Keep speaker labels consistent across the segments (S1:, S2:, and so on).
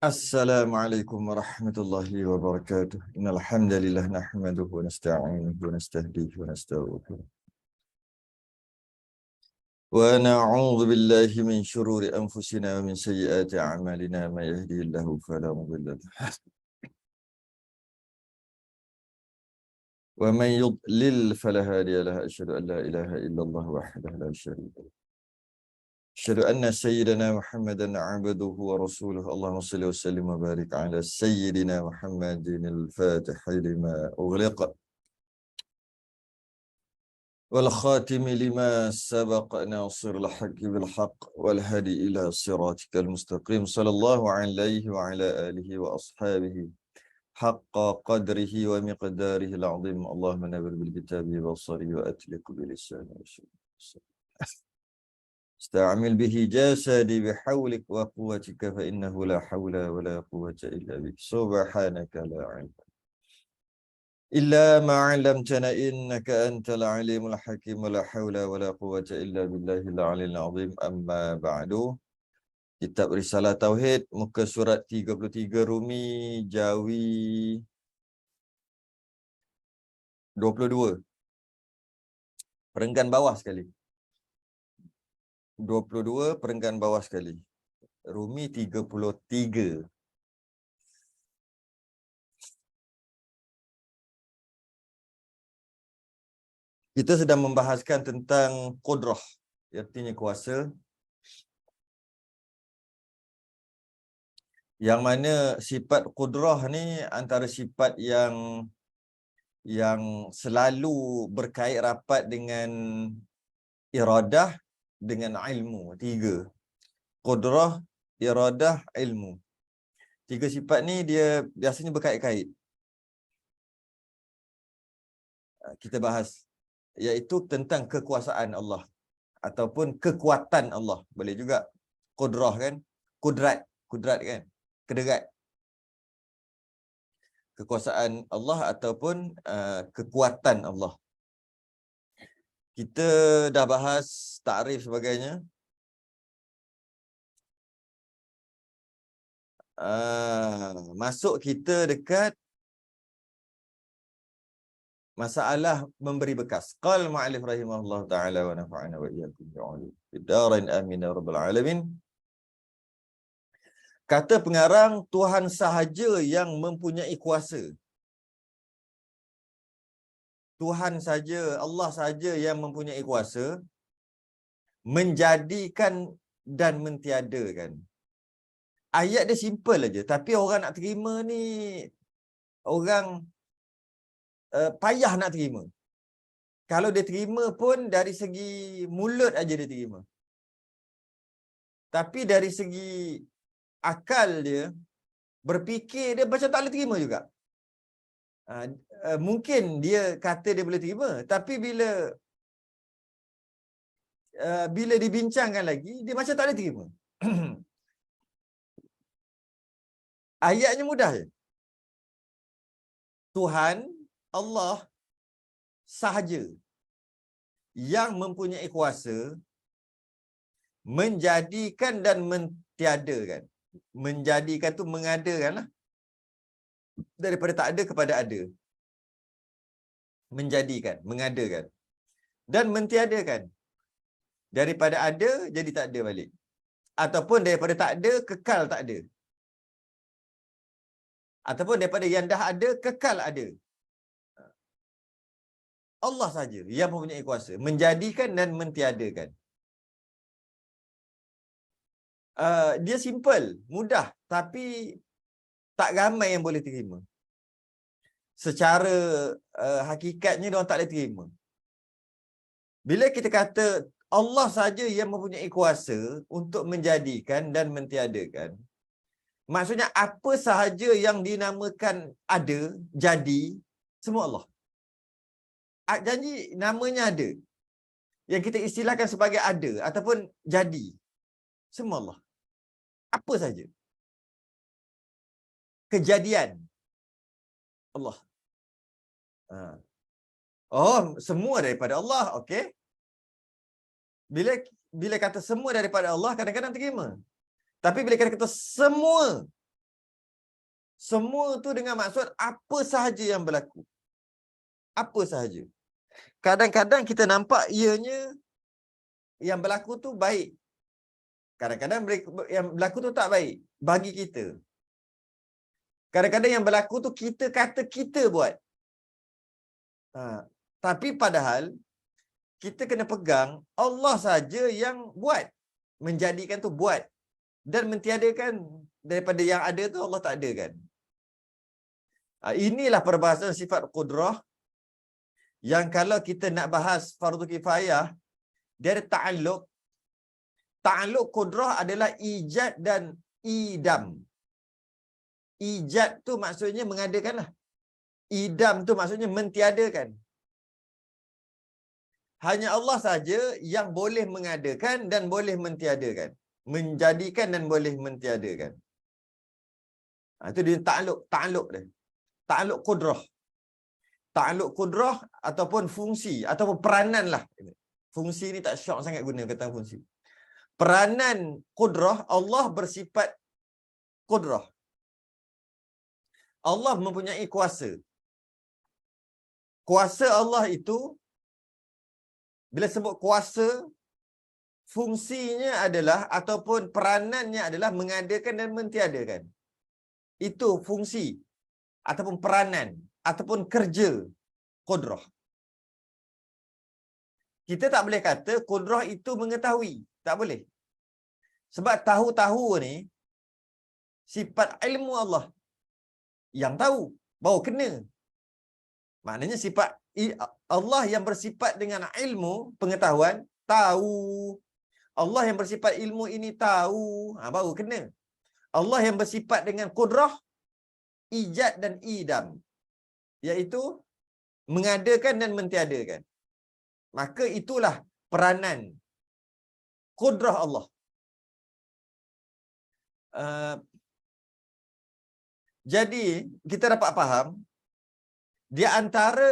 S1: Assalamualaikum warahmatullahi wabarakatuh. Innal hamdalillah nahmaduhu wa nasta'inuhu wa nastahdihi wa nastaghfiruh. Wa na'udzu billahi min shururi anfusina wa min sayyiati a'malina may yahdihillahu fala mudilla lahu wa man yudlil fala hadiya lahu. Asyhadu an la ilaha illallah wahdahu la syarika lahu. Asyhadu anna sayyidana Muhammadan 'abduhu wa rasuluhu. Allahumma shalli wa sallim wa barik 'ala sayyidina Muhammadin al-Fatih lima ughliqa والخاتم لما سبق ناصر الحق بالحق والهدي إلى صراطك المستقيم صلى الله عليه وعلى آله وأصحابه حق قدره ومقداره العظيم. اللهم نبر بالكتاب بصري وأتلك بلساني استعمل به جسدي بحولك وقوتك فإنه لا حول ولا قوة إلا بك سبحانك لا علم إلا ما علمتنا إنك أنت العليم الحكيم ولا حول ولا قوة إلا بالله العلي العظيم. أما بعد. Kitab Risalah Tauhid, muka surat 33, Rumi, Jawi 22. Perenggan bawah sekali. 22, perenggan bawah sekali. Rumi 33. Kita sedang membahaskan tentang qudrah, artinya kuasa. Yang mana sifat qudrah ni antara sifat yang selalu berkait rapat dengan iradah dengan ilmu. Tiga. Qudrah, iradah, ilmu. Tiga sifat ni dia biasanya berkait-kait. Kita bahas iaitu tentang kekuasaan Allah ataupun kekuatan Allah. Boleh juga qudrah kan? Kudrat kan? Kederat. Kekuasaan Allah ataupun kekuatan Allah. Kita dah bahas takrif sebagainya. Masuk kita dekat masalah memberi bekas. Qal mu'allif rahimahullah ta'ala wa nafa'ana wa iyyakum bi'ulum fid darain amin ya rabbal alamin. Kata pengarang, Tuhan sahaja yang mempunyai kuasa. Tuhan saja, Allah saja yang mempunyai kuasa menjadikan dan mentiadakan. Ayat dia simple aja, tapi orang nak terima ni orang payah nak terima. Kalau dia terima pun dari segi mulut aja dia terima. Tapi dari segi akal dia, berfikir dia macam tak boleh terima juga. Mungkin dia kata dia boleh terima, tapi bila dibincangkan lagi, dia macam tak boleh terima. Ayatnya mudah je. Tuhan, Allah sahaja yang mempunyai kuasa menjadikan dan mentiadakan. Menjadikan tu mengadakan lah. Daripada tak ada kepada ada. Menjadikan, mengadakan. Dan mentiadakan. Daripada ada jadi tak ada balik. Ataupun daripada tak ada kekal tak ada. Ataupun daripada yang dah ada kekal ada. Allah saja yang mempunyai kuasa menjadikan dan mentiadakan. Dia simple, mudah, tapi tak ramai yang boleh terima. Secara hakikatnya dia orang tak boleh terima. Bila kita kata Allah saja yang mempunyai kuasa untuk menjadikan dan mentiadakan, maksudnya apa sahaja yang dinamakan ada, jadi, semua Allah. Janji namanya ada. Yang kita istilahkan sebagai ada ataupun jadi, semua Allah. Apa saja. Kejadian Allah. Oh, semua daripada Allah, okey. Bila kata semua daripada Allah, kadang-kadang terima. Tapi bila kata semua Semua tu dengan maksud apa sahaja yang berlaku. Apa sahaja. Kadang-kadang kita nampak ianya yang berlaku tu baik. Kadang-kadang yang berlaku tu tak baik bagi kita. Kadang-kadang yang berlaku tu kita kata kita buat. Tapi padahal kita kena pegang Allah saja yang buat. Menjadikan tu buat. Dan mentiadakan daripada yang ada tu Allah tak ada kan. Inilah perbahasan sifat qudrah yang kalau kita nak bahas fardu kifayah, dia ada ta'alluq. Ta'alluq qudrah adalah ijad dan idam. Ijad tu maksudnya mengadakan lah. Idam tu maksudnya mentiadakan. Hanya Allah saja yang boleh mengadakan dan boleh mentiadakan. Menjadikan dan boleh mentiadakan. Itu dia ta'alluq dia. Ta'alluq qudrah. Ta'alluq qudrah ataupun fungsi ataupun peranan lah. Fungsi ni tak syok sangat guna kata fungsi. Peranan qudrah, Allah bersifat qudrah. Allah mempunyai kuasa. Kuasa Allah itu, bila sebut kuasa, fungsinya adalah ataupun peranannya adalah mengadakan dan mentiadakan. Itu fungsi ataupun peranan ataupun kerja qudrah. Kita tak boleh kata qudrah itu mengetahui. Tak boleh. Sebab tahu-tahu ni sifat ilmu Allah. Yang tahu baru kena. Maknanya sifat Allah yang bersifat dengan ilmu, pengetahuan, tahu. Allah yang bersifat ilmu ini tahu, baru kena. Allah yang bersifat dengan qudrah, ijad dan idam, iaitu mengadakan dan mentiadakan. Maka itulah peranan qudrah Allah. Jadi kita dapat faham di antara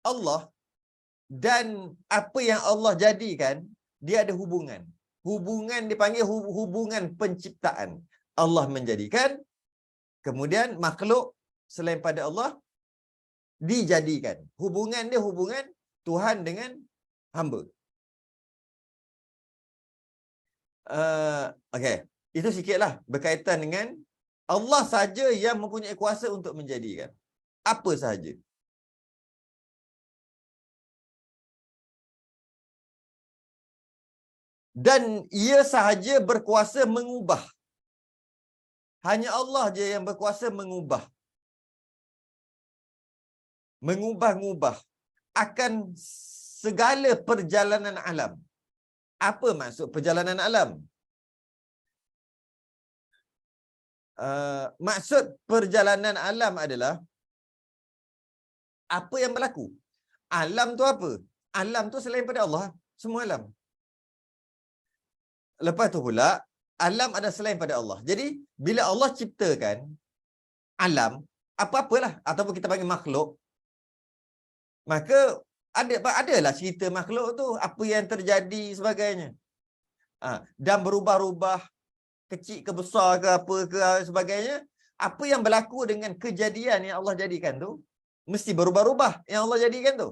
S1: Allah dan apa yang Allah jadikan, dia ada hubungan. Hubungan dipanggil hubungan penciptaan. Allah menjadikan, kemudian makhluk selain pada Allah dijadikan. Hubungan dia hubungan Tuhan dengan hamba. Okey, itu sikitlah berkaitan dengan Allah saja yang mempunyai kuasa untuk menjadikan. Apa sahaja. Dan ia sahaja berkuasa mengubah. Hanya Allah je yang berkuasa mengubah. Mengubah-ngubah akan segala perjalanan alam. Apa maksud perjalanan alam? Maksud perjalanan alam adalah apa yang berlaku. Alam tu apa? Alam tu selain pada Allah, semua alam. Lepas tu pula, alam ada selain pada Allah. Jadi, bila Allah ciptakan alam, apa-apalah, ataupun kita panggil makhluk, maka adalah cerita makhluk tu, apa yang terjadi sebagainya. Dan berubah-ubah, kecil ke besar ke apa ke sebagainya. Apa yang berlaku dengan kejadian yang Allah jadikan tu, mesti berubah-ubah yang Allah jadikan tu.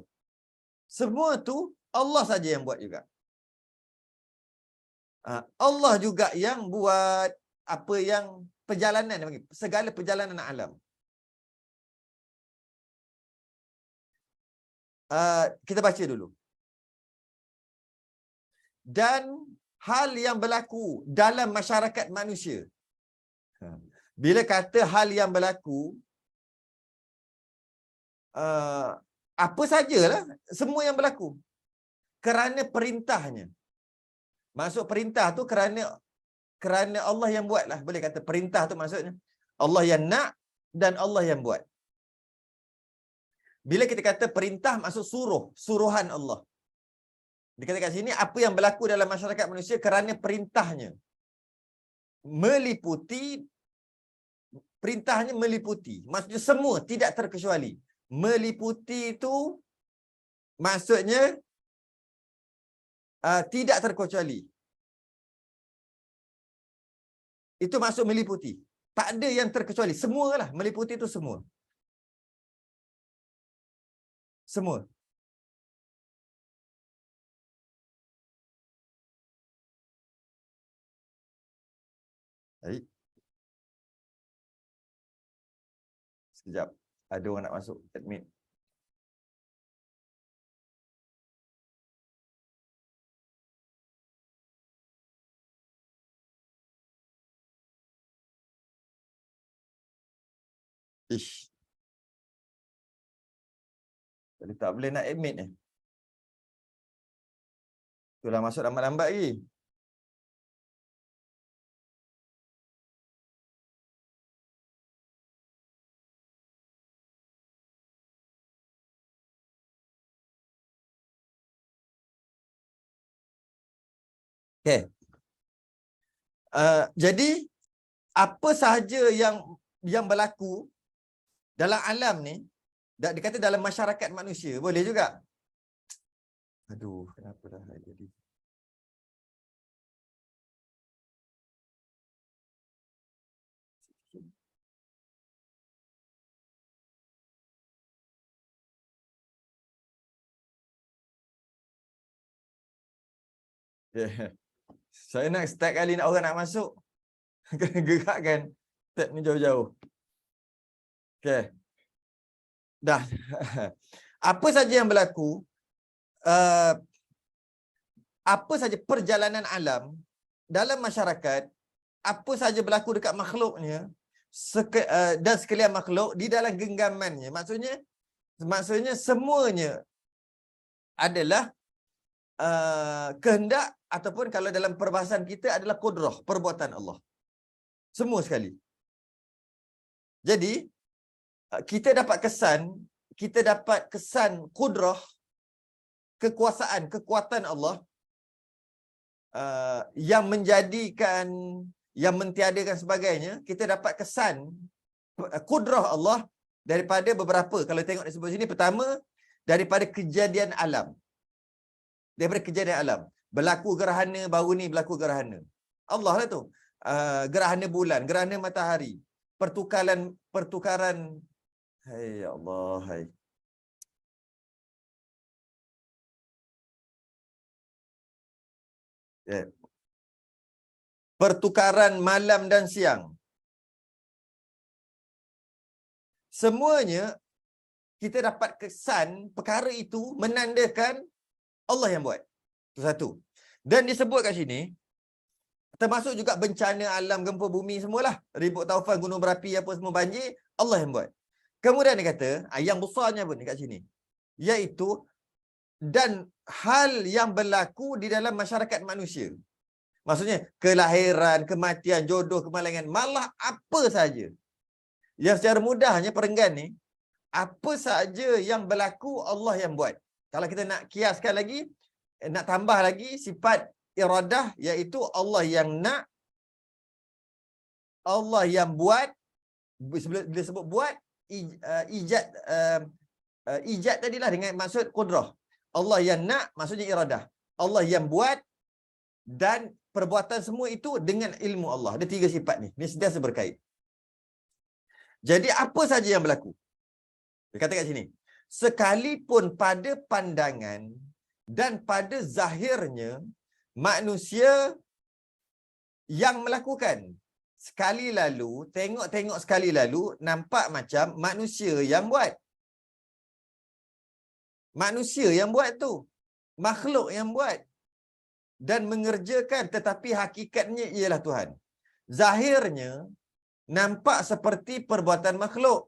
S1: Semua tu Allah saja yang buat juga. Allah juga yang buat apa yang perjalanan, segala perjalanan alam. Kita baca dulu. Dan hal yang berlaku dalam masyarakat manusia. Bila kata hal yang berlaku, apa sajalah, semua yang berlaku. Kerana perintahnya. Maksud perintah tu kerana Allah yang buat lah. Boleh kata perintah tu maksudnya Allah yang nak dan Allah yang buat. Bila kita kata perintah, maksud suruhan Allah. Dikata kat sini, apa yang berlaku dalam masyarakat manusia kerana perintahnya. Perintahnya meliputi. Maksudnya semua, tidak terkecuali. Meliputi itu maksudnya tidak terkecuali. Itu maksud meliputi. Tak ada yang terkecuali. Semualah meliputi itu semua. Semua. Baik. Sekejap. Ada orang nak masuk. Admit. Ish. Jadi tak boleh nak admit ni. Itulah masuk lambat-lambat lagi. Okay. Jadi, apa sahaja yang berlaku dalam alam ni, dikata dalam masyarakat manusia, boleh juga. Aduh, kenapa dah jadi? Yeah. Saya nak start kali nak orang nak masuk. Kena gerakkan. Start ni jauh-jauh. Okay. Dah. Apa saja yang berlaku, apa saja perjalanan alam dalam masyarakat, apa saja berlaku dekat makhluknya, dan sekalian makhluk di dalam genggamannya. Maksudnya semuanya adalah kehendak, ataupun kalau dalam perbahasan kita adalah kudrah, perbuatan Allah. Semua sekali. Jadi kita dapat kesan kudrah, kekuatan Allah yang menjadikan, yang mentiadakan sebagainya. Kita dapat kesan kudrah Allah daripada beberapa. Kalau tengok di sebelah sini, pertama daripada kejadian alam. Daripada kejadian alam. Berlaku gerhana, baru ni berlaku gerhana. Allah lah tu. Gerhana bulan, gerhana matahari. Pertukaran. Hai Allah, hai. Yeah. Pertukaran malam dan siang. Semuanya kita dapat kesan perkara itu menandakan Allah yang buat. Itu satu. Dan disebut kat sini, termasuk juga bencana alam, gempa bumi semualah. Ribut taufan, gunung berapi, apa semua, banjir, Allah yang buat. Kemudian dia kata, yang besarnya pun kat sini, iaitu dan hal yang berlaku di dalam masyarakat manusia. Maksudnya, kelahiran, kematian, jodoh, kemalangan, malah apa saja. Yang secara mudahnya perenggan ni, apa saja yang berlaku Allah yang buat. Kalau kita nak kiaskan lagi, nak tambah lagi sifat iradah, iaitu Allah yang nak, Allah yang buat. Bila sebut buat, ijad tadilah dengan maksud kudrah. Allah yang nak maksudnya iradah. Allah yang buat, dan perbuatan semua itu dengan ilmu Allah. Ada tiga sifat ni. Ini sentiasa berkait. Jadi apa saja yang berlaku? Dia kata kat sini, sekalipun pada pandangan dan pada zahirnya manusia yang melakukan. Sekali lalu, tengok sekali lalu, nampak macam manusia yang buat. Manusia yang buat tu. Makhluk yang buat. Dan mengerjakan, tetapi hakikatnya ialah Tuhan. Zahirnya, nampak seperti perbuatan makhluk.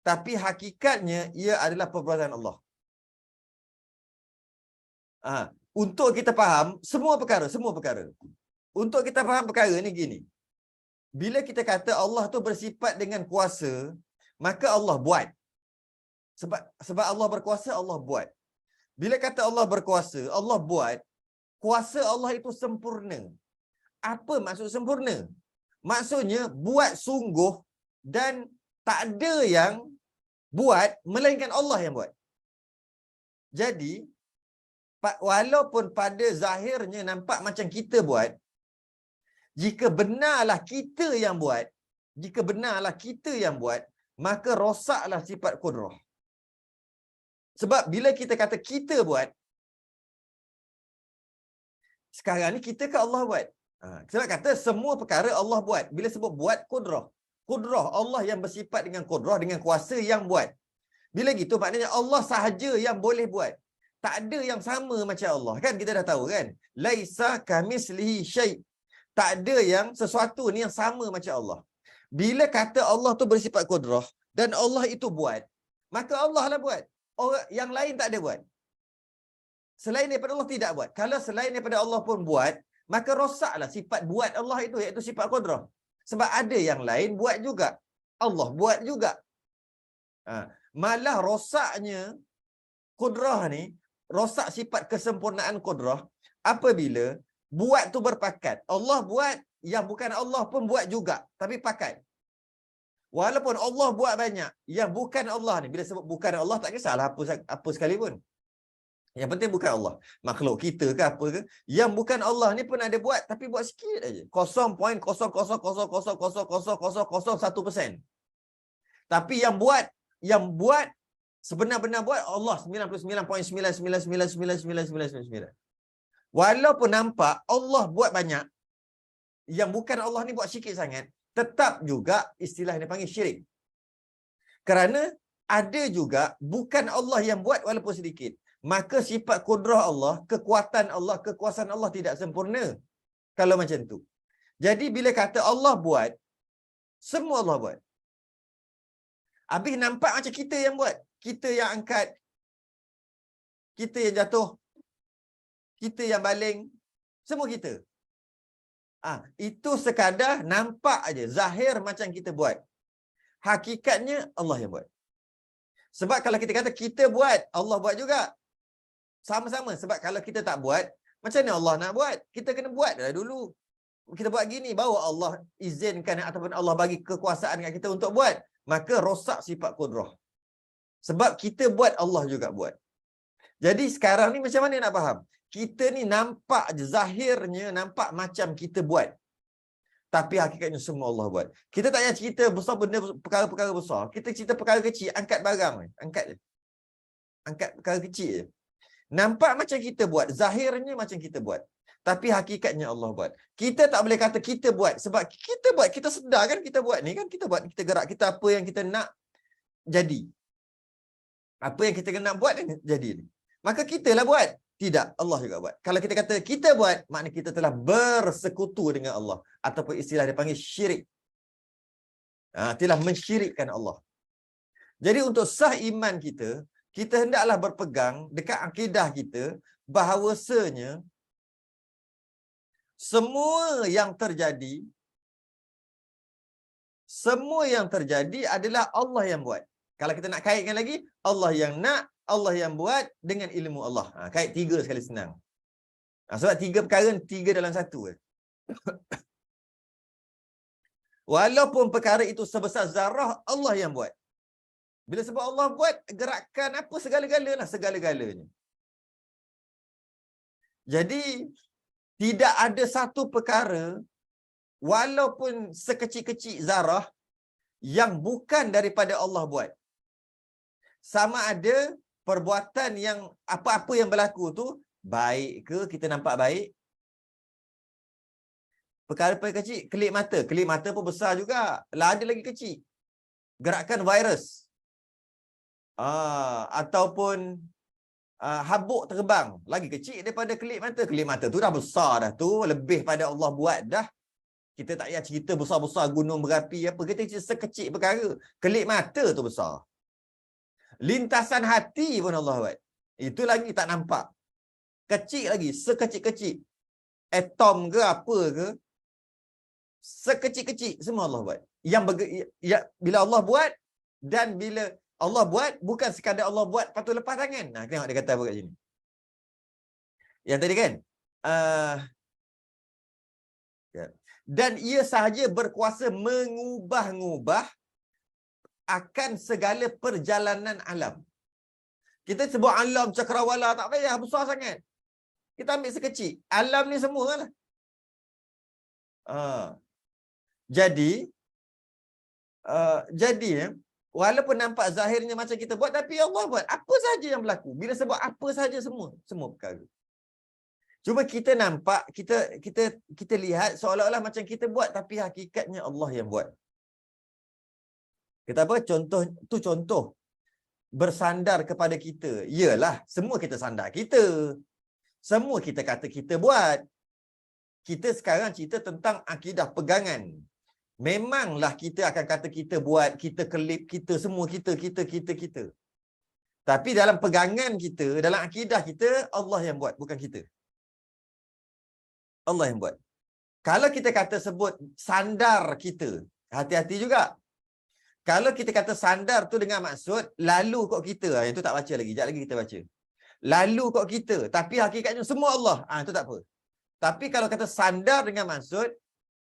S1: Tapi hakikatnya, ia adalah perbuatan Allah. Untuk kita faham, semua perkara. Untuk kita faham perkara ni gini. Bila kita kata Allah tu bersifat dengan kuasa, maka Allah buat. Sebab Allah berkuasa, Allah buat. Bila kata Allah berkuasa, Allah buat, kuasa Allah itu sempurna. Apa maksud sempurna? Maksudnya buat sungguh dan tak ada yang buat melainkan Allah yang buat. Jadi walaupun pada zahirnya nampak macam kita buat, jika benarlah kita yang buat, jika benarlah kita yang buat, maka rosaklah sifat qudrah. Sebab bila kita kata kita buat, sekarang ni kita ke Allah buat? Sebab kata semua perkara Allah buat. Bila sebut buat, qudrah. Qudrah, Allah yang bersifat dengan qudrah, dengan kuasa yang buat. Bila gitu maknanya Allah sahaja yang boleh buat. Tak ada yang sama macam Allah. Kan kita dah tahu kan? Laisa kamislihi syai'. Tak ada yang sesuatu ni yang sama macam Allah. Bila kata Allah tu bersifat qudrah dan Allah itu buat, maka Allah lah buat. Orang yang lain tak ada buat. Selain daripada Allah tidak buat. Kalau selain daripada Allah pun buat, maka rosaklah sifat buat Allah itu, iaitu sifat qudrah. Sebab ada yang lain buat juga. Allah buat juga. Malah rosaknya qudrah ni, rosak sifat kesempurnaan qudrah apabila buat tu berpakat. Allah buat, yang bukan Allah pun buat juga, tapi pakat. Walaupun Allah buat banyak, yang bukan Allah ni, bila sebut bukan Allah, tak kisahlah apa sekalipun. Yang penting bukan Allah. Makhluk kita ke apa ke, yang bukan Allah ni pun ada buat, tapi buat sikit aja. 0.000000001%. Tapi yang buat sebenar-benar buat Allah 99.9999999. Walaupun nampak Allah buat banyak, yang bukan Allah ni buat sikit sangat, tetap juga istilah dia panggil syirik. Kerana ada juga bukan Allah yang buat walaupun sedikit. Maka sifat qudrah Allah, kekuatan Allah, kekuasaan Allah tidak sempurna kalau macam tu. Jadi bila kata Allah buat, semua Allah buat. Habis nampak macam kita yang buat. Kita yang angkat, kita yang jatuh, kita yang baling, semua kita. Itu sekadar nampak aja, zahir macam kita buat. Hakikatnya Allah yang buat. Sebab kalau kita kata kita buat, Allah buat juga. Sama-sama. Sebab kalau kita tak buat, macam mana Allah nak buat? Kita kena buat dah dulu. Kita buat gini, baru Allah izinkan ataupun Allah bagi kekuasaan kat kita untuk buat. Maka rosak sifat qudrah. Sebab kita buat, Allah juga buat. Jadi sekarang ni macam mana nak faham? Kita ni nampak je, zahirnya nampak macam kita buat. Tapi hakikatnya semua Allah buat. Kita tak payah cerita besar benda, perkara-perkara besar. Kita cerita perkara kecil, angkat barang. Angkat je. Angkat perkara kecil je. Nampak macam kita buat, zahirnya macam kita buat. Tapi hakikatnya Allah buat. Kita tak boleh kata kita buat. Sebab kita buat, kita sedar kan kita buat ni kan. Kita buat, kita gerak, kita apa yang kita nak jadi. Apa yang kita nak buat ni jadi ni. Maka kita lah buat. Tidak, Allah juga buat. Kalau kita kata kita buat, maknanya kita telah bersekutu dengan Allah. Ataupun istilah dia panggil syirik. Telah mensyirikkan Allah. Jadi untuk sah iman kita, kita hendaklah berpegang dekat akidah kita bahawasanya semua yang terjadi adalah Allah yang buat. Kalau kita nak kaitkan lagi, Allah yang nak, Allah yang buat dengan ilmu Allah. Kait tiga sekali senang. Sebab tiga perkara, tiga dalam satu. Walaupun perkara itu sebesar zarah, Allah yang buat. Bila sebab Allah buat, gerakan apa segala-galanya, segala-galanya. Jadi, tidak ada satu perkara, walaupun sekecil-kecil zarah, yang bukan daripada Allah buat. Sama ada perbuatan yang apa-apa yang berlaku tu, baik ke kita nampak baik? Perkara-perkara kecil, kelip mata. Kelip mata pun besar juga. Lah ada lagi kecil. Gerakan virus. Ataupun habuk terbang. Lagi kecil daripada kelip mata. Kelip mata tu dah besar dah tu. Lebih pada Allah buat dah. Kita tak payah cerita besar-besar gunung berapi apa. Kita cerita sekecil perkara. Kelip mata tu besar. Lintasan hati pun Allah buat. Itu lagi tak nampak. Kecil lagi. Sekecil-kecil. Atom ke apa ke. Sekecil-kecil. Semua Allah buat. Bila Allah buat. Dan bila Allah buat, bukan sekadar Allah buat lepas tu lepas tangan. Tengok dia kata apa kat sini. Yang tadi kan. Dan ia sahaja berkuasa mengubah-ngubah akan segala perjalanan alam. Kita sebut alam cakrawala, tak payah besar sangat. Kita ambil sekecil. Alam ni semua lah. Jadi, Jadi walaupun nampak zahirnya macam kita buat, tapi Allah buat. Apa saja yang berlaku. Bila sebut apa saja, semua perkara. Cuma kita nampak, kita lihat seolah-olah macam kita buat, tapi hakikatnya Allah yang buat. Kita apa? Contoh bersandar kepada kita. Yalah, semua kita sandar kita. Semua kita kata kita buat. Kita sekarang cerita tentang akidah pegangan. Memanglah kita akan kata kita buat, kita kelip, kita semua kita. Tapi dalam pegangan kita, dalam akidah kita, Allah yang buat, bukan kita. Allah yang buat. Kalau kita kata sebut sandar kita, hati-hati juga. Kalau kita kata sandar tu dengan maksud lalu kok kita, yang tu tak baca lagi, sekejap lagi kita baca. Lalu kok kita, tapi hakikatnya semua Allah. Itu tak apa. Tapi kalau kata sandar dengan maksud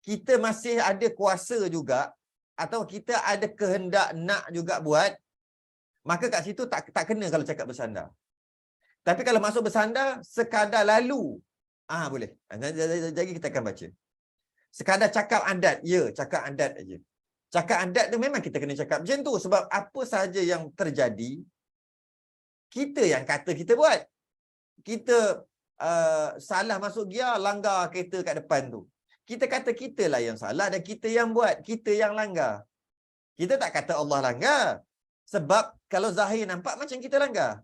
S1: kita masih ada kuasa juga, atau kita ada kehendak nak juga buat, maka kat situ tak kena kalau cakap bersandar. Tapi kalau masuk bersandar sekadar lalu, boleh. Jadi kita akan baca. Sekadar cakap adat, ya, cakap adat aja. Cakap adat tu memang kita kena cakap macam tu, sebab apa sahaja yang terjadi, kita yang kata kita buat. Kita salah masuk gear, langgar kereta kat depan tu. Kita kata kita lah yang salah dan kita yang buat, kita yang langgar. Kita tak kata Allah langgar. Sebab kalau zahir nampak macam kita langgar.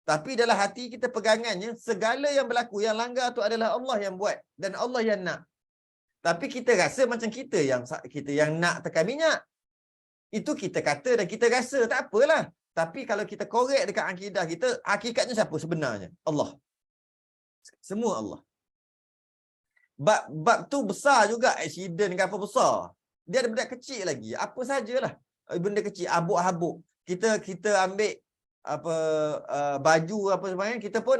S1: Tapi dalam hati kita pegangannya, segala yang berlaku, yang langgar tu adalah Allah yang buat dan Allah yang nak. Tapi kita rasa macam kita yang nak tekan minyak. Itu kita kata dan kita rasa, tak apalah. Tapi kalau kita korek dekat akidah kita, hakikatnya siapa sebenarnya? Allah. Semua Allah. Bab tu besar juga, accident ke apa besar. Dia ada benda kecil lagi. Apa sajalah. Benda kecil, habuk-habuk. Kita ambil apa baju apa sebagainya, kita pun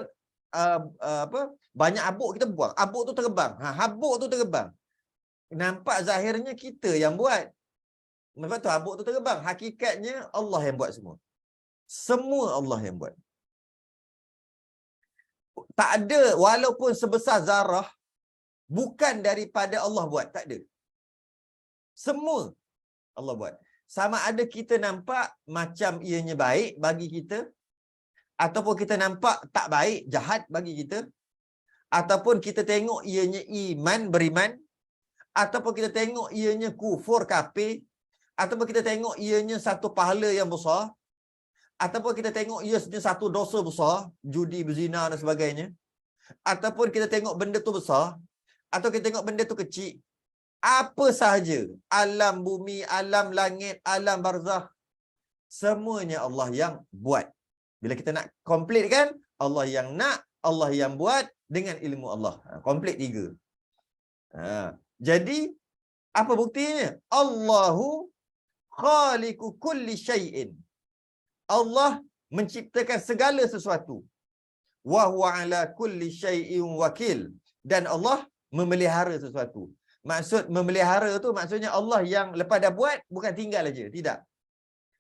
S1: banyak habuk kita buang. Habuk tu terbang. Habuk tu terbang. Nampak zahirnya kita yang buat. Lepas tu habuk tu terbang. Hakikatnya Allah yang buat semua. Semua Allah yang buat. Tak ada, walaupun sebesar zarah, bukan daripada Allah buat. Tak ada. Semua Allah buat. Sama ada kita nampak macam ianya baik bagi kita, ataupun kita nampak tak baik, jahat bagi kita, ataupun kita tengok ianya iman, beriman, ataupun kita tengok ianya kufur, kafir, ataupun kita tengok ianya satu pahala yang besar, ataupun kita tengok ianya satu dosa besar, judi, berzina dan sebagainya, ataupun kita tengok benda tu besar, atau kita tengok benda tu kecil, apa sahaja, alam bumi, alam langit, alam barzakh, semuanya Allah yang buat. Bila kita nak complete kan, Allah yang nak, Allah yang buat dengan ilmu Allah. Complete 3. Jadi, apa buktinya? Allahu khaliqu kulli syai'in. Allah menciptakan segala sesuatu. Wa huwa ala kulli syai'in wakil. Dan Allah memelihara sesuatu. Maksud memelihara tu maksudnya Allah yang lepas dah buat, bukan tinggal aja. Tidak.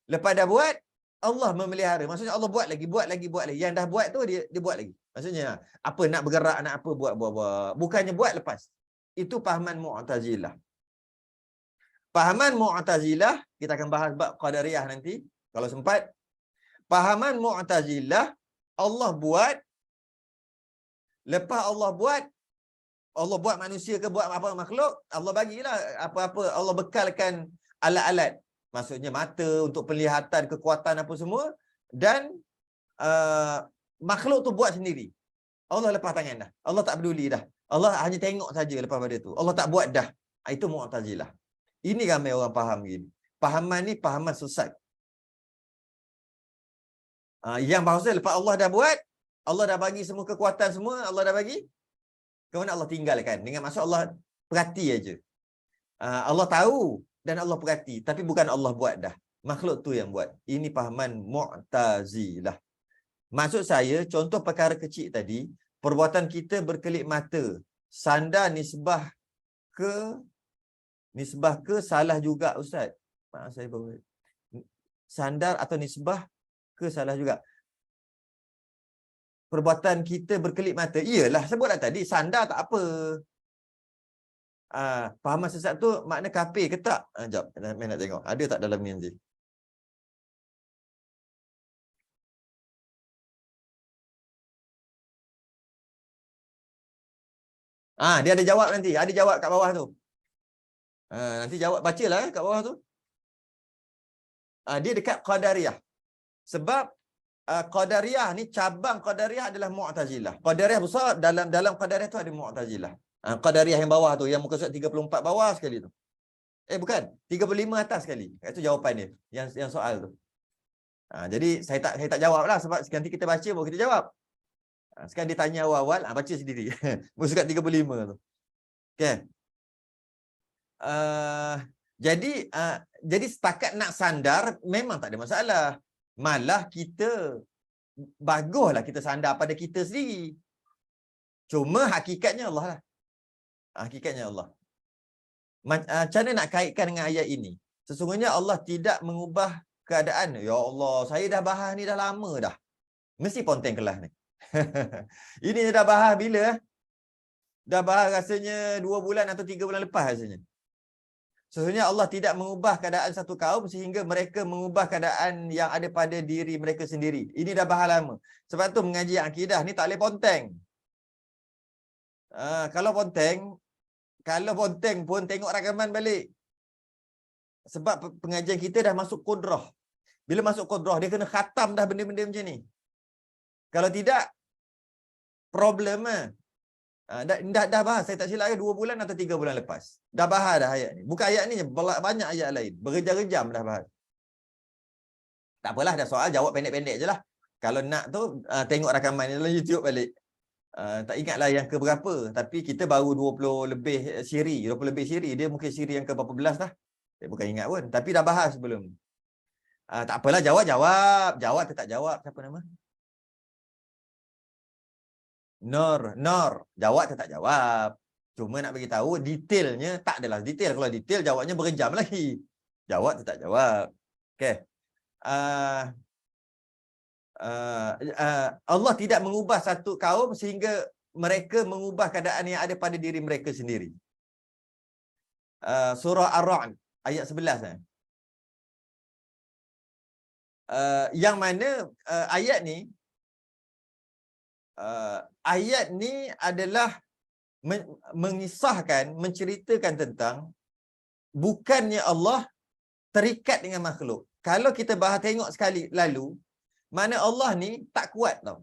S1: Lepas dah buat, Allah memelihara. Maksudnya Allah buat lagi. Yang dah buat tu dia buat lagi. Maksudnya apa nak bergerak, nak apa, buat. Bukannya buat lepas. Itu fahaman Mu'tazilah. Fahaman Mu'tazilah, kita akan bahas bab Qadariyah nanti kalau sempat. Fahaman Mu'tazilah, Allah buat, lepas Allah buat manusia ke buat apa makhluk, Allah bagilah apa-apa, Allah bekalkan alat-alat. Maksudnya mata untuk penglihatan, kekuatan apa semua, dan makhluk tu buat sendiri. Allah lepas tangan dah. Allah tak peduli dah. Allah hanya tengok saja lepas pada tu. Allah tak buat dah. Itu Mu'tazilah. Ini ramai orang faham gini. Fahaman ni fahaman sesat. Yang bahasa lepas Allah dah buat, Allah dah bagi semua kekuatan semua, Allah dah bagi, kemudian Allah tinggalkan. Dengan maksud Allah perhati aja. Allah tahu dan Allah perhati, tapi bukan Allah buat dah. Makhluk tu yang buat. Ini fahaman Mu'tazilah. Maksud saya, contoh perkara kecil tadi, perbuatan kita berkelip mata, sandar nisbah ke salah juga, Ustaz. Maaf saya baru. Sandar atau nisbah ke salah juga. Perbuatan kita berkelip mata. Iyalah, sebutlah tadi, sandar tak apa. Pahaman sesat tu makna kafir ke tak? Jap, saya nak tengok. Ada tak dalam ni nanti? Dia ada jawab nanti. Ada jawab kat bawah tu. Nanti jawab, bacalah kat bawah tu. Dia dekat Qadariyah. Sebab Qadariyah ni, cabang Qadariyah adalah Mu'tazilah. Qadariyah besar, dalam Qadariyah tu ada Mu'tazilah. Qadariyah yang bawah tu, yang muka surat 34 bawah sekali tu. Bukan, 35 atas sekali. Itu jawapan dia, yang soal tu. Jadi saya tak jawab lah, sebab nanti kita baca baru kita jawab. Sekarang dia tanya awal-awal, baca sendiri. Muka surat 35 tu. Okay. Jadi setakat nak sandar memang tak ada masalah. Malah kita baguslah kita sandar pada kita sendiri. Cuma hakikatnya Allah lah. Hakikatnya Allah. Macam mana nak kaitkan dengan ayat ini? Sesungguhnya Allah tidak mengubah keadaan. Ya Allah, saya dah bahas ni dah lama dah. Mesti ponteng kelas ni. Ini dah bahas bila? Dah bahas rasanya 2 bulan atau 3 bulan lepas rasanya. Sesungguhnya Allah tidak mengubah keadaan satu kaum sehingga mereka mengubah keadaan yang ada pada diri mereka sendiri. Ini dah bahas lama. Sebab tu mengaji akidah ni tak boleh ponteng. Kalau ponteng pun tengok rakaman balik. Sebab pengajian kita dah masuk kudrah. Bila masuk kudrah, dia kena khatam dah benda-benda macam ni. Kalau tidak, problem lah. Dah bahas, saya tak silap 2 bulan atau 3 bulan lepas. Dah bahas dah ayat ni. Bukan ayat ni, banyak ayat lain. Berjam-jam dah bahas. Tak apalah, dah soal jawab pendek-pendek je lah. Kalau nak tu, tengok rakaman ni dalam YouTube balik. Tak ingatlah yang ke berapa. Tapi kita baru 20 lebih siri. 20 lebih siri. Dia mungkin siri yang ke berapa belas dah. Saya bukan ingat pun. Tapi dah bahas sebelum. Tak apalah, jawab. Jawab tak jawab. Siapa nama? Nur. Jawab tak jawab. Cuma nak bagi tahu detailnya tak adalah detail. Kalau detail jawabnya berjam lagi. Jawab tak jawab. Okey. Allah tidak mengubah satu kaum sehingga mereka mengubah keadaan yang ada pada diri mereka sendiri. Surah Ar-Ra'd ayat 11. Yang mana ayat ni adalah mengisahkan, menceritakan tentang bukannya Allah terikat dengan makhluk. Kalau kita bahas tengok sekali lalu, mana Allah ni tak kuat tau.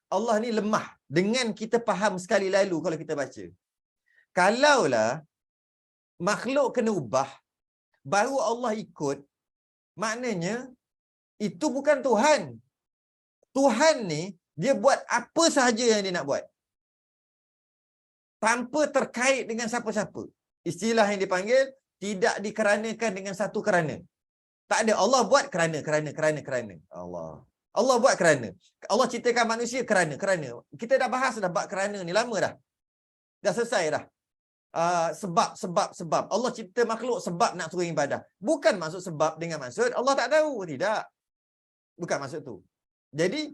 S1: Allah ni lemah. Dengan kita faham sekali lalu kalau kita baca. Kalaulah makhluk kena ubah, baru Allah ikut, maknanya itu bukan Tuhan. Tuhan ni, dia buat apa sahaja yang dia nak buat. Tanpa terkait dengan siapa-siapa. Istilah yang dipanggil, tidak dikeranakan dengan satu kerana. Tak ada. Allah buat kerana. Allah buat kerana. Allah ciptakan manusia kerana. Kita dah bahas dah bab kerana ni lama dah. Dah selesai dah. Sebab. Allah cipta makhluk sebab nak suruh ibadah. Bukan maksud sebab dengan maksud Allah tak tahu. Tidak. Bukan maksud tu. Jadi,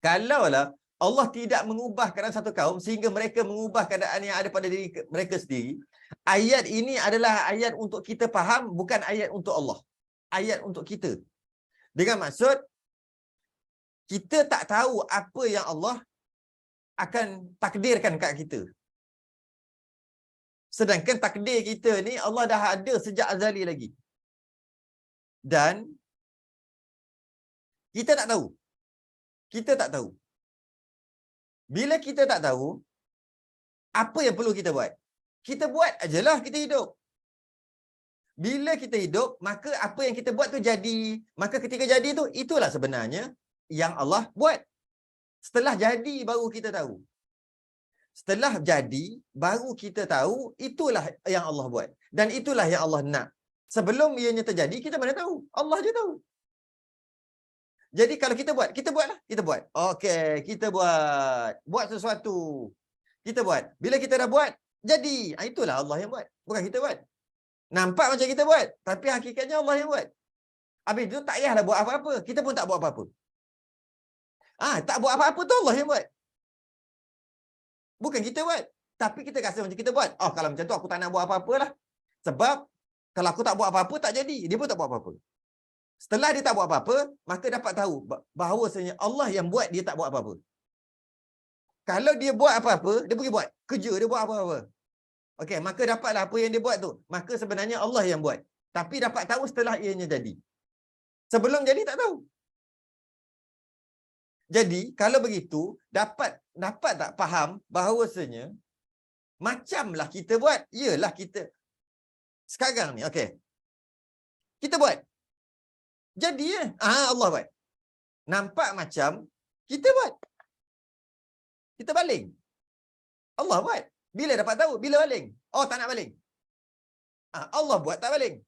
S1: kalaulah Allah tidak mengubah keadaan satu kaum sehingga mereka mengubah keadaan yang ada pada diri mereka sendiri, ayat ini adalah ayat untuk kita faham, bukan ayat untuk Allah. Ayat untuk kita. Dengan maksud, kita tak tahu apa yang Allah akan takdirkan kat kita. Sedangkan takdir kita ni Allah dah ada sejak azali lagi. Dan kita tak tahu. Kita tak tahu. Bila kita tak tahu, apa yang perlu kita buat? Kita buat ajalah kita hidup. Bila kita hidup, maka apa yang kita buat tu jadi. Maka ketika jadi tu, itulah sebenarnya yang Allah buat. Setelah jadi, baru kita tahu. Setelah jadi, baru kita tahu, itulah yang Allah buat. Dan itulah yang Allah nak. Sebelum ianya terjadi, kita mana tahu? Allah je tahu. Jadi kalau kita buatlah. Kita buat. Okey, kita buat. Buat sesuatu. Kita buat. Bila kita dah buat, jadi. Itulah Allah yang buat. Bukan kita buat. Nampak macam kita buat. Tapi hakikatnya Allah yang buat. Habis itu tak payahlah buat apa-apa. Kita pun tak buat apa-apa. Tak buat apa-apa tu Allah yang buat. Bukan kita buat. Tapi kita rasa macam kita buat. Oh, kalau macam tu aku tak nak buat apa-apa lah. Sebab kalau aku tak buat apa-apa, tak jadi. Dia pun tak buat apa-apa. Setelah dia tak buat apa-apa, maka dapat tahu bahawasanya Allah yang buat dia tak buat apa-apa. Kalau dia buat apa-apa, dia pergi buat. Kerja dia buat apa-apa. Okey, maka dapatlah apa yang dia buat tu. Maka sebenarnya Allah yang buat. Tapi dapat tahu setelah ianya jadi. Sebelum jadi tak tahu. Jadi, kalau begitu, dapat tak faham bahawasanya macamlah kita buat, ialah kita sekarang ni, okey. Kita buat. Jadi Allah buat. Nampak macam kita buat. Kita baling. Allah buat. Bila dapat tahu? Bila baling? Oh, tak nak baling. Allah buat tak baling.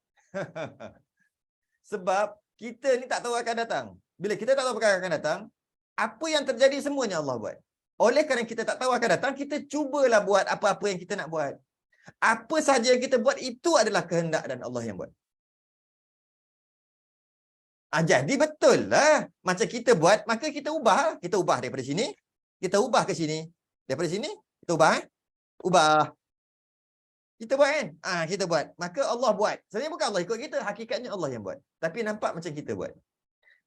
S1: Sebab kita ni tak tahu akan datang. Bila kita tak tahu perkara akan datang, apa yang terjadi semuanya Allah buat. Oleh kerana kita tak tahu akan datang, kita cubalah buat apa-apa yang kita nak buat. Apa sahaja yang kita buat itu adalah kehendak dan Allah yang buat. Jadi betul lah. Macam kita buat, maka kita ubah. Kita ubah daripada sini, kita ubah ke sini. Daripada sini, kita ubah. Ubah. Kita buat kan? Kita buat. Maka Allah buat. Sebenarnya bukan Allah ikut kita. Hakikatnya Allah yang buat. Tapi nampak macam kita buat.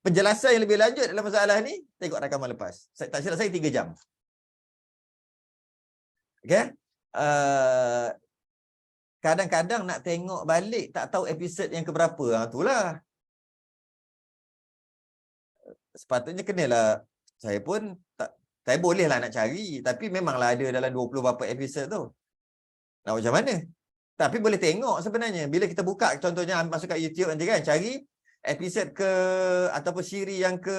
S1: Penjelasan yang lebih lanjut dalam masalah ni, tengok rakaman lepas. Tak silap saya 3 jam. Okay? Kadang-kadang nak tengok balik, tak tahu episod yang keberapa. Itulah. Sepatutnya kenalah. Saya pun tak, saya bolehlah nak cari, tapi memanglah ada dalam 20 berapa episod tu. Nak macam mana? Tapi boleh tengok sebenarnya. Bila kita buka, contohnya masuk kat YouTube nanti kan, cari episod ke, ataupun siri yang ke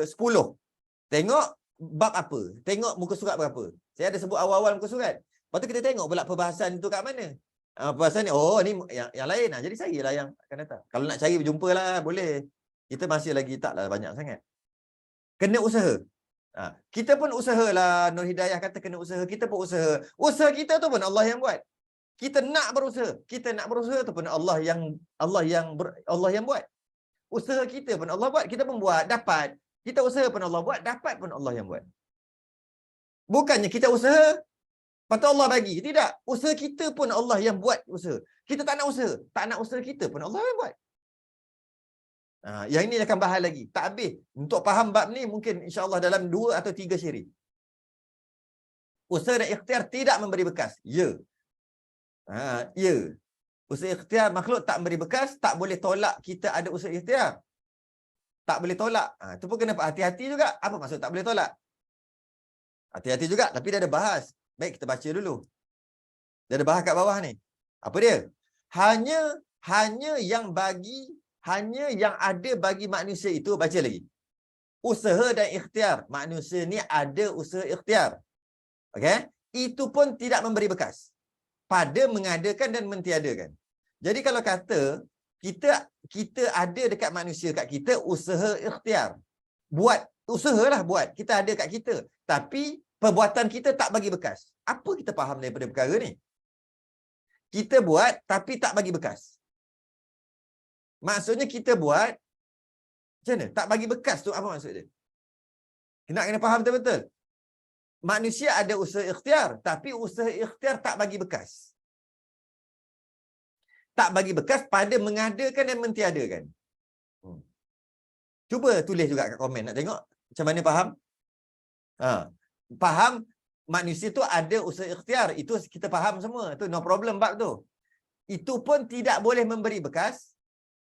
S1: 10. Tengok bab apa. Tengok muka surat berapa. Saya ada sebut awal-awal muka surat. Lepas tu kita tengok pula perbahasan itu kat mana. Perbahasan ni, ni yang lain. Jadi carilah yang akan datang. Kalau nak cari, berjumpa lah, boleh. Kita masih lagi taklah banyak sangat. Kena usaha. Kita pun usahalah. Nur Hidayah kata kena usaha. Kita pun usaha. Usaha kita tu pun Allah yang buat. Kita nak berusaha. Kita nak berusaha tu pun Allah yang buat. Usaha kita pun Allah buat. Kita pun buat, dapat. Kita usaha pun Allah buat, dapat pun Allah yang buat. Bukannya kita usaha, lepas tu Allah bagi. Tidak. Usaha kita pun Allah yang buat usaha. Kita tak nak usaha. Tak nak usaha kita pun Allah yang buat. Yang ini akan bahas lagi. Tak habis. Untuk faham bab ni mungkin insya-Allah dalam 2 atau 3 siri. Usaha dan ikhtiar tidak memberi bekas. Ya. Ya. Usaha ikhtiar makhluk tak memberi bekas, tak boleh tolak kita ada usaha ikhtiar. Tak boleh tolak. Itu pun kena hati-hati juga. Apa maksud tak boleh tolak? Hati-hati juga. Tapi dia ada bahas. Baik, kita baca dulu. Dia ada bahas kat bawah ni. Apa dia? Hanya yang ada bagi manusia itu, baca lagi. Usaha dan ikhtiar. Manusia ni ada usaha ikhtiar. Okey? Itu pun tidak memberi bekas. Pada mengadakan dan mentiadakan. Jadi kalau kata kita ada dekat manusia kat kita usaha ikhtiar. Buat, usahalah buat. Kita ada kat kita. Tapi perbuatan kita tak bagi bekas. Apa kita faham daripada perkara ni? Kita buat tapi tak bagi bekas. Maksudnya kita buat macam mana? Tak bagi bekas tu apa maksud dia? Kena faham betul-betul. Manusia ada usaha ikhtiar, tapi usaha ikhtiar tak bagi bekas. Tak bagi bekas pada mengadakan dan mentiadakan. Cuba tulis juga kat komen, nak tengok macam mana faham? Faham manusia tu ada usaha ikhtiar, itu kita faham semua. Tu no problem bab tu. Itu pun tidak boleh memberi bekas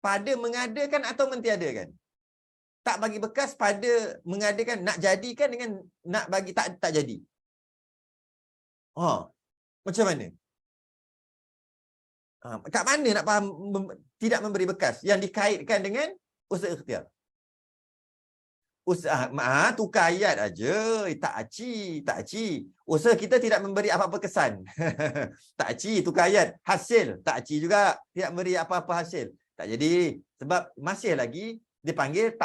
S1: pada mengadakan atau mentiadakan. Tak bagi bekas pada mengadakan, nak jadikan dengan nak bagi tak jadi. Macam mana? Kat mana nak faham tidak memberi bekas yang dikaitkan dengan usaha ikhtiar? Tukar ayat aja, tak aci. Usaha kita tidak memberi apa-apa kesan. Tak aci, tukar ayat. Hasil, tak aci juga, tidak memberi apa-apa hasil. Tak jadi. Sebab masih lagi dipanggil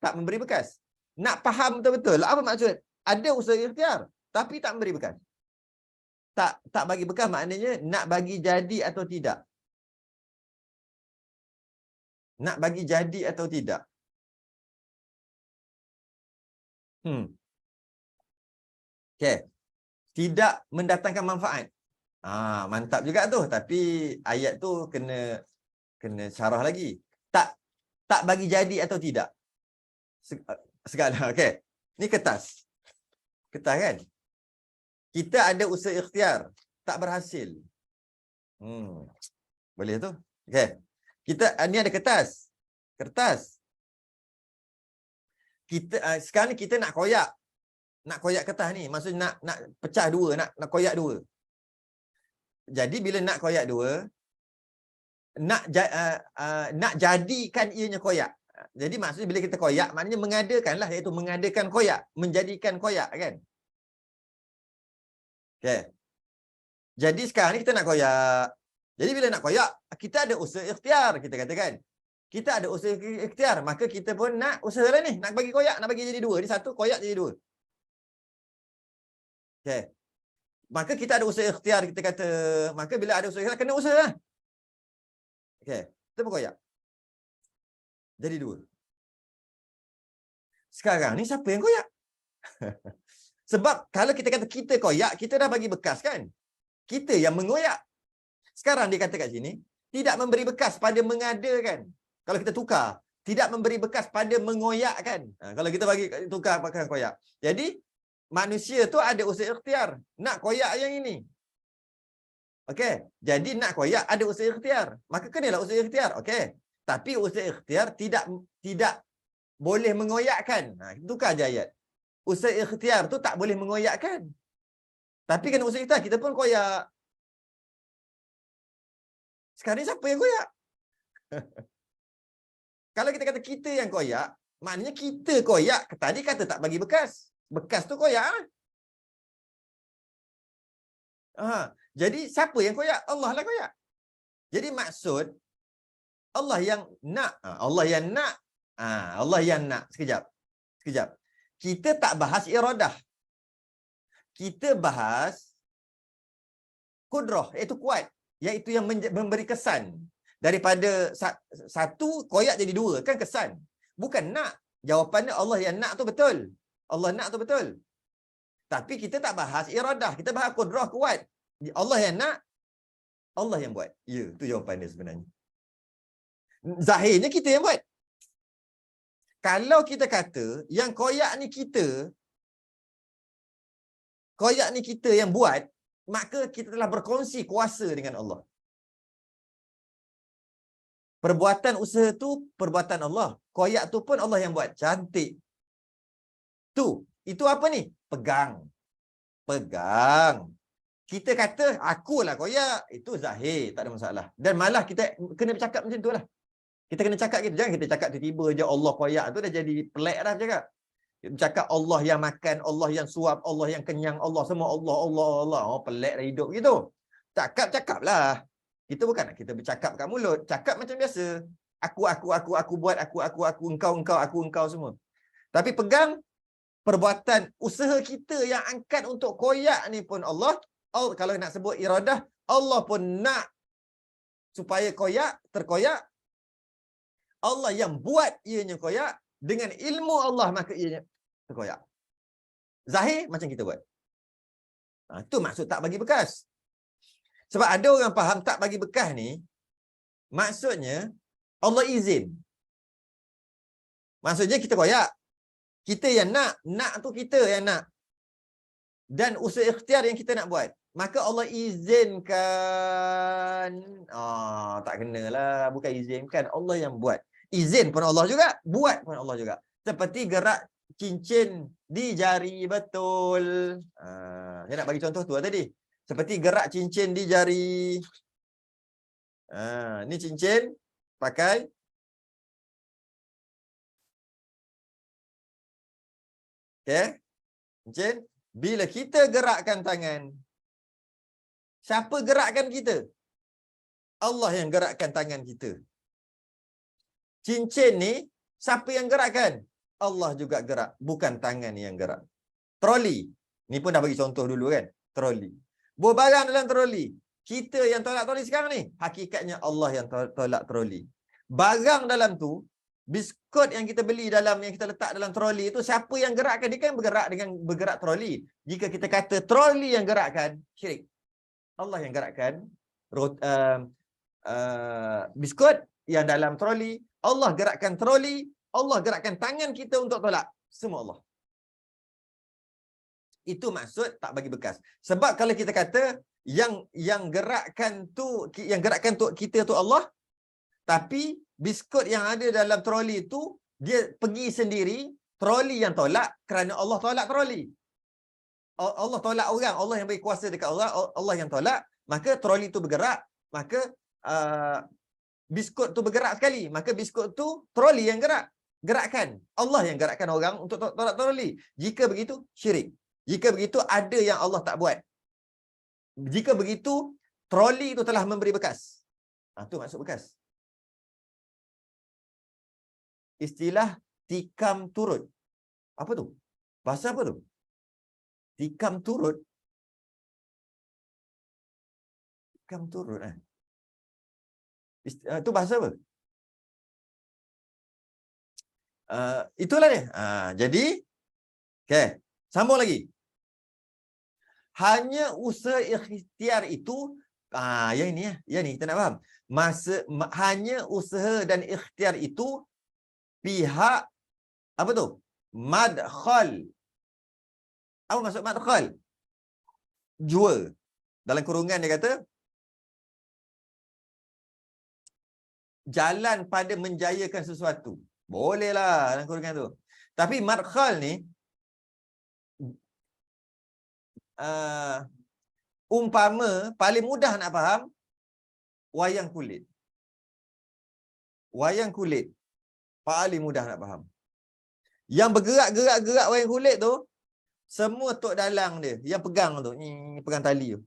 S1: tak memberi bekas. Nak faham betul-betul apa maksud? Ada usaha ikhtiar tapi tak memberi bekas. Tak bagi bekas maknanya nak bagi jadi atau tidak. Nak bagi jadi atau tidak. Okey. Tidak mendatangkan manfaat. Mantap juga tu. Tapi ayat tu kena syarah lagi. Tak bagi jadi atau tidak. Segala. Okey. Ni kertas. Kertas kan? Kita ada usaha ikhtiar. Tak berhasil. Boleh tu. Okey. Ni ada kertas. Kertas. Sekarang ni kita nak koyak. Nak koyak kertas ni. Maksudnya nak pecah dua. Nak koyak dua. Jadi bila nak koyak dua, nak jadikan ianya koyak. Jadi maksudnya bila kita koyak, maknanya mengadakanlah, iaitu mengadakan koyak, menjadikan koyak kan. Okey. Jadi sekarang ni kita nak koyak. Jadi bila nak koyak, kita ada usaha ikhtiar, kita katakan. Kita ada usaha ikhtiar, maka kita pun nak usaha lah ni, nak bagi koyak, nak bagi jadi dua. Ni satu, koyak jadi dua. Okey. Maka kita ada usaha ikhtiar, kita kata, maka bila ada usaha ikhtiar, kena usaha lah. Okey. Kita pun koyak. Jadi dua. Sekarang ni siapa yang koyak? Sebab kalau kita kata kita koyak, kita dah bagi bekas kan? Kita yang mengoyak. Sekarang dia kata kat sini, tidak memberi bekas pada mengadakan. Kalau kita tukar, tidak memberi bekas pada mengoyakkan. Kalau kita bagi tukar pakai koyak. Jadi, manusia tu ada usaha ikhtiar. Nak koyak yang ini. Okey. Jadi, nak koyak ada usaha ikhtiar. Maka kenalah usaha ikhtiar. Okey. Tapi usaha ikhtiar tidak boleh mengoyakkan. Tukar je ayat. Usaha ikhtiar tu tak boleh mengoyakkan. Tapi kena usaha ikhtiar, kita pun koyak. Sekarang ni siapa yang koyak? Kalau kita kata kita yang koyak, maknanya kita koyak, tadi kata tak bagi bekas. Bekas tu koyak. Jadi siapa yang koyak? Allah lah koyak. Jadi maksud, Allah yang nak. Allah yang nak. Allah yang nak. Sekejap. Kita tak bahas iradah. Kita bahas kudrah, iaitu kuat. Iaitu yang memberi kesan. Daripada satu koyak jadi dua. Kan kesan. Bukan nak. Jawapannya Allah yang nak tu betul. Allah nak tu betul. Tapi kita tak bahas iradah. Kita bahas kudrah, kuat. Allah yang nak. Allah yang buat. Ya, tu jawapan dia sebenarnya. Zahirnya kita yang buat. Kalau kita kata yang koyak ni kita yang buat, maka kita telah berkongsi kuasa dengan Allah. Perbuatan usaha tu perbuatan Allah. Koyak tu pun Allah yang buat. Cantik. Itu apa ni? Pegang. Kita kata akulah koyak, itu zahir, tak ada masalah. Dan malah kita kena bercakap macam tu lah. Kita kena cakap gitu. Jangan kita cakap tiba-tiba je Allah koyak tu dah jadi pelik dah cakap. Cakap Allah yang makan, Allah yang suap, Allah yang kenyang, Allah semua Allah. Pelik dah hidup gitu. Cakap-cakaplah. Kita bukan nak kita bercakap kat mulut. Cakap macam biasa. Aku buat, aku, engkau semua. Tapi pegang perbuatan usaha kita yang angkat untuk koyak ni pun Allah kalau nak sebut iradah, Allah pun nak supaya koyak, terkoyak. Allah yang buat ianya koyak, dengan ilmu Allah maka ianya terkoyak. Zahir macam kita buat. Itu maksud tak bagi bekas. Sebab ada orang faham tak bagi bekas ni, maksudnya Allah izin. Maksudnya kita koyak. Kita yang nak tu kita yang nak. Dan usaha ikhtiar yang kita nak buat. Maka Allah izinkan. Tak kenalah. Bukan izinkan. Allah yang buat. Izin pun Allah juga. Buat pun Allah juga. Seperti gerak cincin di jari. Betul. Saya nak bagi contoh tu tadi. Seperti gerak cincin di jari. Ni cincin. Pakai. Okay. Cincin. Bila kita gerakkan tangan. Siapa gerakkan kita? Allah yang gerakkan tangan kita. Cincin ni, siapa yang gerakkan? Allah juga gerak. Bukan tangan yang gerak. Troli. Ni pun dah bagi contoh dulu kan? Troli. Bawa barang dalam troli. Kita yang tolak troli sekarang ni. Hakikatnya Allah yang tolak troli. Barang dalam tu, Biskut yang kita beli yang kita letak dalam troli itu, siapa yang gerakkan? Dia kan bergerak troli. Jika kita kata troli yang gerakkan, syirik. Allah yang gerakkan biskut yang dalam troli. Allah gerakkan troli. Allah gerakkan tangan kita untuk tolak. Semua Allah. Itu maksud tak bagi bekas. Sebab kalau kita kata yang gerakkan tu kita tu Allah, tapi biskut yang ada dalam troli itu dia pergi sendiri, troli yang tolak kerana Allah tolak troli. Allah tolak orang, Allah yang beri kuasa dekat orang, Allah yang tolak, maka troli itu bergerak, maka biskut tu bergerak sekali, maka biskut tu troli yang gerakkan. Allah yang gerakkan orang untuk tolak troli. Jika begitu, syirik. Jika begitu, ada yang Allah tak buat. Jika begitu, troli itu telah memberi bekas. Itu maksud bekas. Istilah tikam turut. Apa tu? Bahasa apa tu? Tikam turut. Tikam turut. Itu bahasa apa? Itulah dia. Jadi, okay. Sambung lagi. Hanya usaha ikhtiar itu, yang ini kita nak faham. Hanya usaha dan ikhtiar itu pihak apa tu? Madkhal. Apa maksud madkhal? Jua. Dalam kurungan dia kata jalan pada menjayakan sesuatu. Bolehlah dalam kurungan tu. Tapi madkhal ni umpama paling mudah nak faham wayang kulit. Wayang kulit paling mudah nak faham. Yang bergerak wayang kulit tu semua tok dalang dia yang pegang tu, pegang tali tu.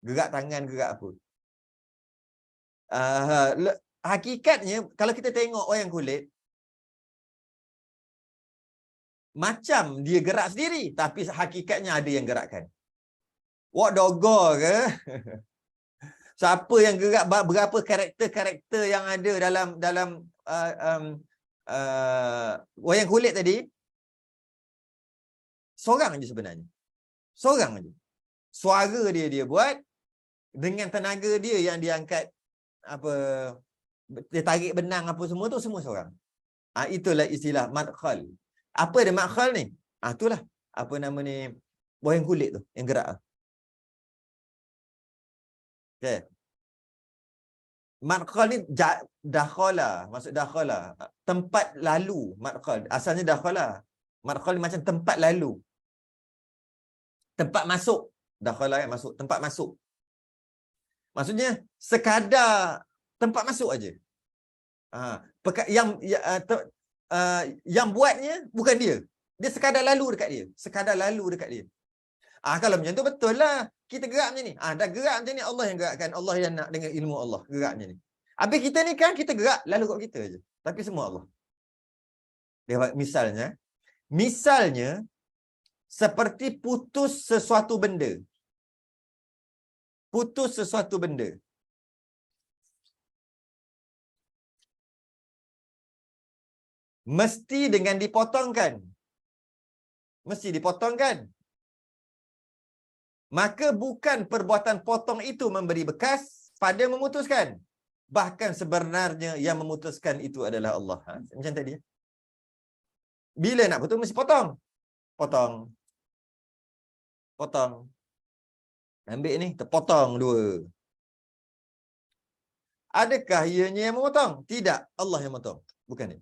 S1: Gerak tangan, gerak apa. Hakikatnya kalau kita tengok wayang kulit macam dia gerak sendiri, tapi hakikatnya ada yang gerakkan. Wak dogo ke? Siapa yang gerak, berapa karakter yang ada dalam wayang kulit tadi? Seorang je sebenarnya. Seorang je. Suara dia buat dengan tenaga dia yang dia angkat dia tarik benang apa semua tu, semua seorang. Itulah istilah madkhal. Apa dia madkhal ni? Itulah apa nama ni, wayang kulit tu yang gerak. Okay. Madkhal ni dakhala, maksud dakhala tempat lalu. Madkhal asalnya dakhala. Madkhal ni macam tempat lalu, tempat masuk. Dakhala kan masuk, tempat masuk. Maksudnya sekadar tempat masuk aja. Yang buatnya bukan dia. Dia sekadar lalu dekat dia. Sekadar lalu dekat dia. Kalau macam tu betul lah. Kita gerak macam ni. Dah gerak macam ni, Allah yang gerakkan. Allah yang nak dengan ilmu Allah. Gerak macam ni. Habis kita ni kan, kita gerak lalu kat kita je. Tapi semua Allah. Misalnya, seperti putus sesuatu benda. Putus sesuatu benda. Mesti dengan dipotongkan. Mesti dipotongkan. Maka bukan perbuatan potong itu memberi bekas pada memutuskan. Bahkan sebenarnya yang memutuskan itu adalah Allah. Macam tadi. Bila nak putus, mesti potong. Potong. Ambil ni, terpotong dua. Adakah ianya yang memotong? Tidak. Allah yang memotong. Bukan dia.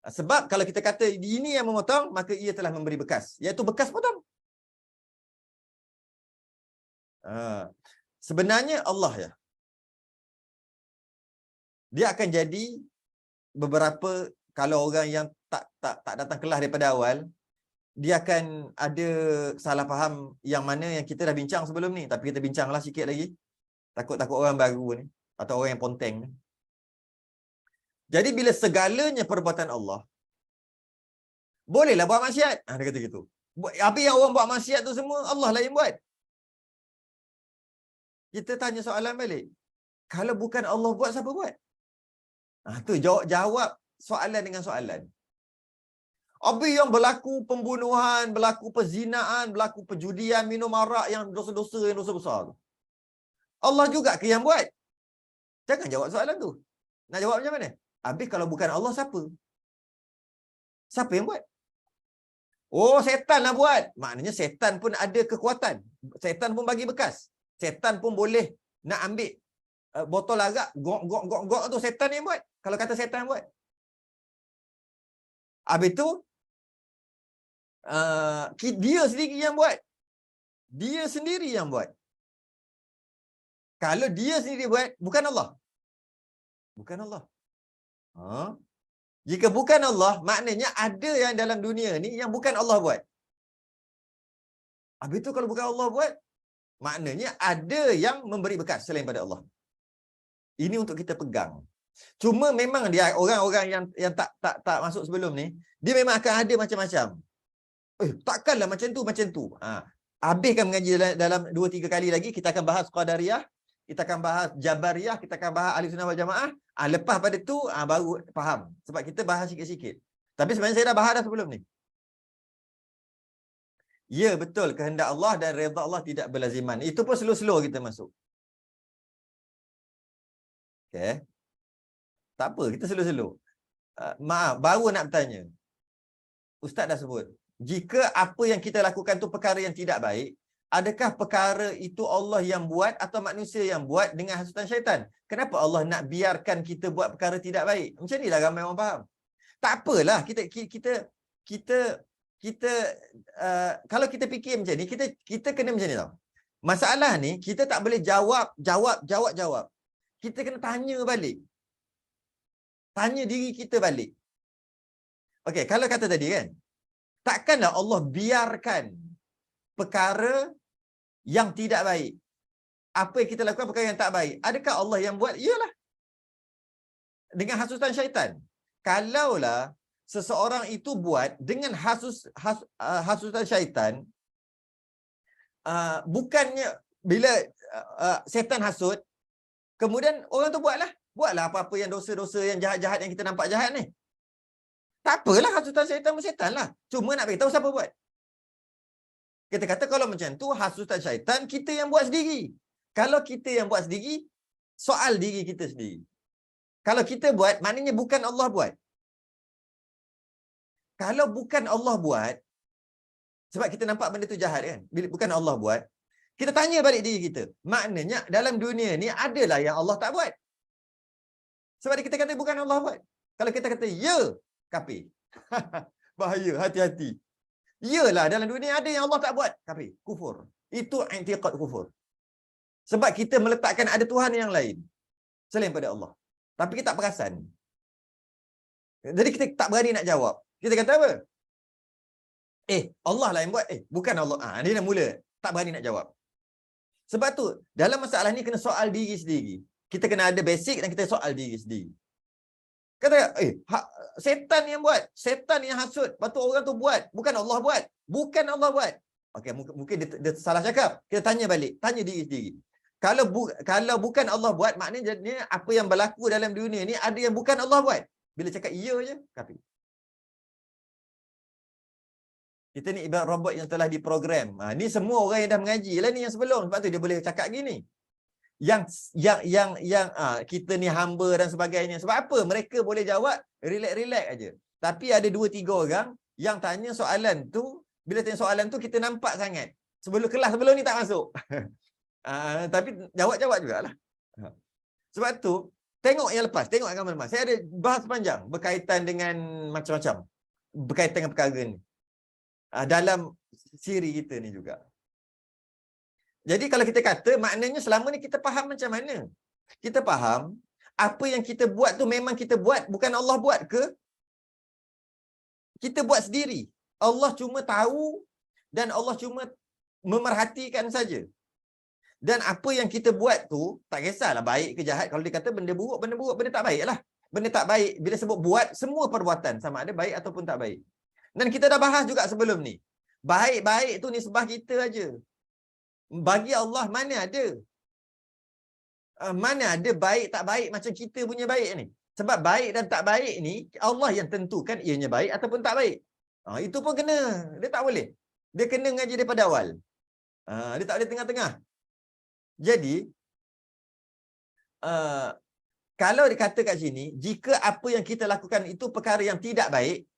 S1: Sebab kalau kita kata ini yang memotong, maka ia telah memberi bekas. Iaitu bekas potong. Sebenarnya Allah ya. Dia akan jadi beberapa, kalau orang yang tak datang kelas daripada awal, dia akan ada salah faham yang mana yang kita dah bincang sebelum ni. Tapi kita bincanglah sikit lagi. Takut orang baru ni. Atau orang yang ponteng ni. Jadi bila segalanya perbuatan Allah, bolehlah buat maksiat. Dia kata gitu. Apa yang orang buat maksiat tu semua, Allah lah yang buat. Kita tanya soalan balik. Kalau bukan Allah buat, siapa buat? Tu jawab soalan dengan soalan. Habis yang berlaku pembunuhan, berlaku perzinaan, berlaku perjudian, minum arak yang dosa-dosa yang dosa besar tu, Allah juga ke yang buat? Jangan jawab soalan tu. Nak jawab macam mana? Habis kalau bukan Allah, siapa? Siapa yang buat? Oh, setan lah buat. Maknanya setan pun ada kekuatan. Setan pun bagi bekas. Setan pun boleh nak ambil botol arak, gok tu setan yang buat. Kalau kata setan buat. Habis tu, dia sendiri yang buat. Dia sendiri yang buat. Kalau dia sendiri buat, bukan Allah. Bukan Allah. Jika bukan Allah, maknanya ada yang dalam dunia ni yang bukan Allah buat. Habis tu kalau bukan Allah buat, maknanya ada yang memberi bekas selain pada Allah. Ini untuk kita pegang. Cuma memang dia orang-orang yang tak masuk sebelum ni, dia memang akan ada macam-macam. Takkanlah macam tu. Habiskan mengaji dalam 2-3 kali lagi, kita akan bahas Qadariyah, kita akan bahas Jabariyah, kita akan bahas Ahli Sunnah wal Jamaah. Lepas pada tu baru faham. Sebab kita bahas sikit-sikit. Tapi sebenarnya saya dah bahas dah sebelum ni. Ya, betul. Kehendak Allah dan redha Allah tidak berlaziman. Itu pun slow-slow kita masuk. Okay. Tak apa, kita slow-slow. Maaf, baru nak bertanya. Ustaz dah sebut. Jika apa yang kita lakukan tu perkara yang tidak baik, adakah perkara itu Allah yang buat atau manusia yang buat dengan hasutan syaitan? Kenapa Allah nak biarkan kita buat perkara tidak baik? Macam inilah ramai orang faham. Tak apalah, kita kalau kita fikir macam ni, kita kena macam ni tau. Masalah ni kita tak boleh jawab. Kita kena tanya balik. Tanya diri kita balik. Okey, kalau kata tadi kan, takkanlah Allah biarkan perkara yang tidak baik. Apa yang kita lakukan perkara yang tak baik. Adakah Allah yang buat? Iyalah. Dengan hasutan syaitan. Kalaulah seseorang itu buat dengan hasutan syaitan, bukannya bila syaitan hasut, kemudian orang tu buatlah apa-apa yang dosa-dosa yang jahat-jahat yang kita nampak jahat ni. Tak apalah hasutan syaitan lah. Cuma nak beritahu siapa buat. Kita kata kalau macam tu, hasutan syaitan kita yang buat sendiri. Kalau kita yang buat sendiri, soal diri kita sendiri. Kalau kita buat, maknanya bukan Allah buat. Kalau bukan Allah buat, sebab kita nampak benda tu jahat kan, bila bukan Allah buat, kita tanya balik diri kita. Maknanya dalam dunia ni adalah yang Allah tak buat. Sebab kita kata bukan Allah buat. Kalau kita kata ya, kafir. Bahaya, hati-hati. Yalah, dalam dunia ada yang Allah tak buat. Kafir, kufur. Itu i'tiqad kufur. Sebab kita meletakkan ada Tuhan yang lain selain pada Allah. Tapi kita tak perasan. Jadi kita tak berani nak jawab. Kita kata apa? Allah lah yang buat. Bukan Allah. Dia dah mula tak berani nak jawab. Sebab tu, dalam masalah ni kena soal diri sendiri. Kita kena ada basic dan kita soal diri sendiri. Kata, setan yang buat. Setan yang hasut. Lepas tu orang tu buat. Bukan Allah buat. Bukan Allah buat. Okey, mungkin dia salah cakap. Kita tanya balik. Tanya diri sendiri. Kalau bukan Allah buat, maknanya apa yang berlaku dalam dunia ni ada yang bukan Allah buat. Bila cakap iya je, kafir. Kita ni ibarat robot yang telah diprogram. Ni semua orang yang dah mengaji lah ni yang sebelum. Sebab tu dia boleh cakap gini. Yang kita ni hamba dan sebagainya. Sebab apa? Mereka boleh jawab relax aja. Tapi ada 2-3 orang yang tanya soalan tu, bila tanya soalan tu kita nampak sangat. Kelas sebelum ni tak masuk. Tapi jawab jugalah. Sebab tu tengok yang lepas, tengok agama lepas. Saya ada bahas panjang berkaitan dengan macam-macam. Berkaitan dengan perkara ni. Dalam siri kita ni juga. Jadi kalau kita kata, maknanya selama ni kita faham macam mana? Kita faham, apa yang kita buat tu memang kita buat, bukan Allah buat ke? Kita buat sendiri. Allah cuma tahu dan Allah cuma memerhatikan saja. Dan apa yang kita buat tu, tak kisahlah baik ke jahat. Kalau dia kata benda buruk, benda tak baik lah. Benda tak baik, bila sebut buat, semua perbuatan sama ada baik ataupun tak baik. Dan kita dah bahas juga sebelum ni. Baik-baik tu nisbah kita aja. Bagi Allah mana ada. Mana ada baik tak baik macam kita punya baik ni. Sebab baik dan tak baik ni Allah yang tentukan ianya baik ataupun tak baik. Itu pun kena. Dia tak boleh. Dia kena ngaji daripada awal. Dia tak boleh tengah-tengah. Jadi kalau dikata kat sini, jika apa yang kita lakukan itu perkara yang tidak baik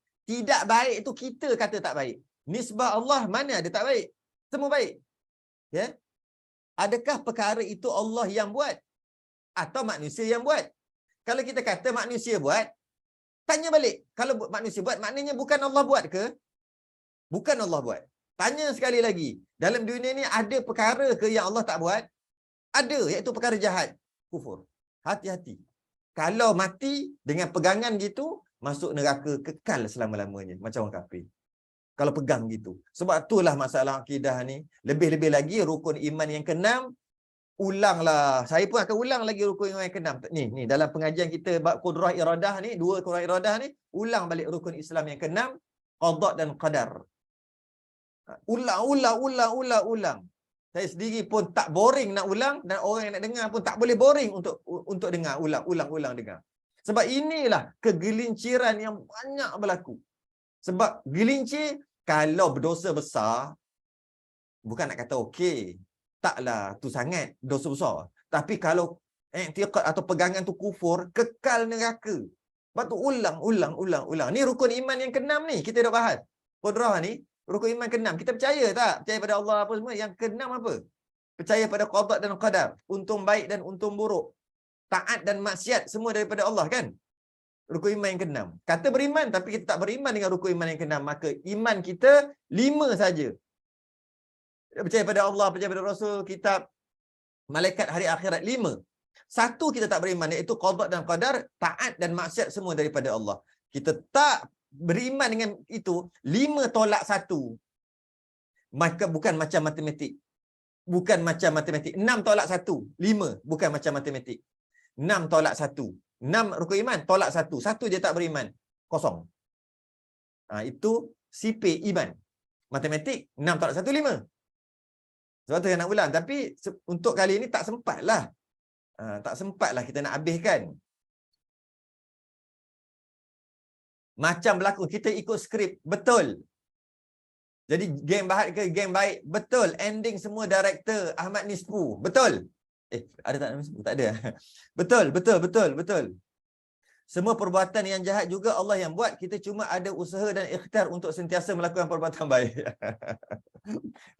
S1: itu kita kata tak baik. Nisbah Allah mana ada tak baik? Semua baik. Ya? Adakah perkara itu Allah yang buat atau manusia yang buat? Kalau kita kata manusia buat, tanya balik. Kalau manusia buat, maknanya bukan Allah buat ke? Bukan Allah buat. Tanya sekali lagi. Dalam dunia ni ada perkara ke yang Allah tak buat? Ada, iaitu perkara jahat. Kufur. Hati-hati. Kalau mati dengan pegangan gitu, masuk neraka kekal selama-lamanya. Macam orang kafir. Kalau pegang gitu. Sebab itulah masalah akidah ni. Lebih-lebih lagi rukun iman yang ke-6, ulanglah. Saya pun akan ulang lagi rukun iman yang ke-6. Ni dalam pengajian kita bab qudrah iradah ni, 2 qudrah iradah ni, ulang balik rukun Islam yang ke-6, qada dan qadar. Ulang. Saya sendiri pun tak boring nak ulang, dan orang yang nak dengar pun tak boleh boring untuk dengar, ulang dengar. Sebab inilah kegelinciran yang banyak berlaku. Sebab gelincir, kalau berdosa besar, bukan nak kata okey, taklah tu sangat dosa besar. Tapi kalau i'tiqad atau pegangan tu kufur, kekal neraka. Sebab tu ulang. Ni rukun iman yang ke-6 ni, kita dah bahas. Qudrah ni, rukun iman ke-6. Kita percaya tak? Percaya pada Allah apa semua. Yang ke-6 apa? Percaya pada qada dan qadar. Untung baik dan untung buruk. Taat dan maksiat, semua daripada Allah kan? Rukun iman yang ke-6. Kata beriman, tapi kita tak beriman dengan rukun iman yang ke-6. Maka iman kita 5 saja. Percaya pada Allah, percaya pada Rasul, kitab, malaikat, hari akhirat. 5. Satu kita tak beriman, iaitu qada dan qadar, taat dan maksiat semua daripada Allah. Kita tak beriman dengan itu, 5 tolak 1. Maka bukan macam matematik. 6 tolak 1. 5. Bukan macam matematik. 6 tolak 1. 6 rukun iman, tolak 1. 1 je tak beriman. Kosong. Itu sipir iman. Matematik, 6 tolak 1, 5. Sebab tu saya nak ulang. Tapi untuk kali ini tak sempatlah. Tak sempatlah kita nak habiskan. Macam berlakon, kita ikut skrip. Betul. Jadi geng Bahad ke geng baik? Betul. Ending semua director Ahmad Nispu. Betul. Ada tak Nispu? Tak ada. Betul. Semua perbuatan yang jahat juga Allah yang buat. Kita cuma ada usaha dan ikhtiar untuk sentiasa melakukan perbuatan baik.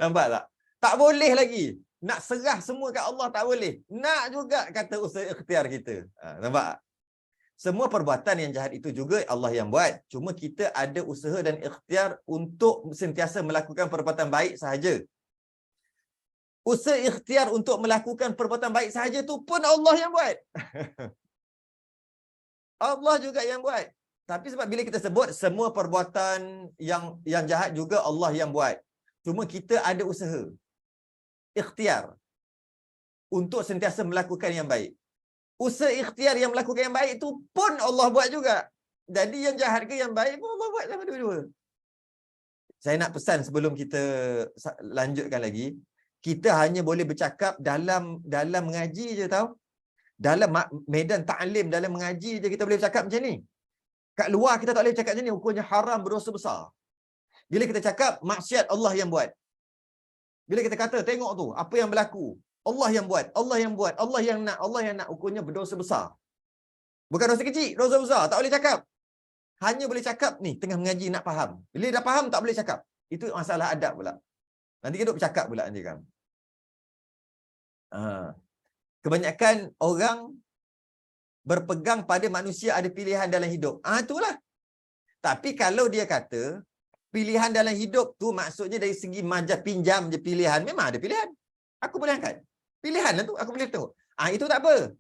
S1: Nampak tak? Tak boleh lagi. Nak serah semua kat Allah tak boleh. Nak juga kata usaha ikhtiar kita. Nampak? Semua perbuatan yang jahat itu juga Allah yang buat. Cuma kita ada usaha dan ikhtiar untuk sentiasa melakukan perbuatan baik sahaja. Usaha ikhtiar untuk melakukan perbuatan baik sahaja tu pun Allah yang buat. Allah juga yang buat. Tapi sebab bila kita sebut semua perbuatan yang jahat juga Allah yang buat. Cuma kita ada usaha, ikhtiar untuk sentiasa melakukan yang baik. Usaha ikhtiar yang melakukan yang baik itu pun Allah buat juga. Jadi yang jahat ke yang baik pun Allah buat sama dua-dua. Saya nak pesan sebelum kita lanjutkan lagi, kita hanya boleh bercakap dalam mengaji je tau. Dalam medan ta'lim, dalam mengaji je kita boleh bercakap macam ni. Kat luar kita tak boleh bercakap macam ni, hukumnya haram, berdosa besar. Bila kita cakap maksiat Allah yang buat. Bila kita kata tengok tu apa yang berlaku, Allah yang buat, Allah yang nak, hukumnya berdosa besar. Bukan dosa kecil, dosa besar. Tak boleh cakap. Hanya boleh cakap ni tengah mengaji nak faham. Bila dah faham tak boleh cakap. Itu masalah adab pula. Nanti kita duk bercakap pula nanti kan. Kebanyakan orang berpegang pada manusia ada pilihan dalam hidup. Itulah. Tapi kalau dia kata pilihan dalam hidup tu maksudnya dari segi majah pinjam je pilihan, memang ada pilihan. Aku boleh angkat. Pilihan lah tu, aku boleh tahu. Itu tak apa.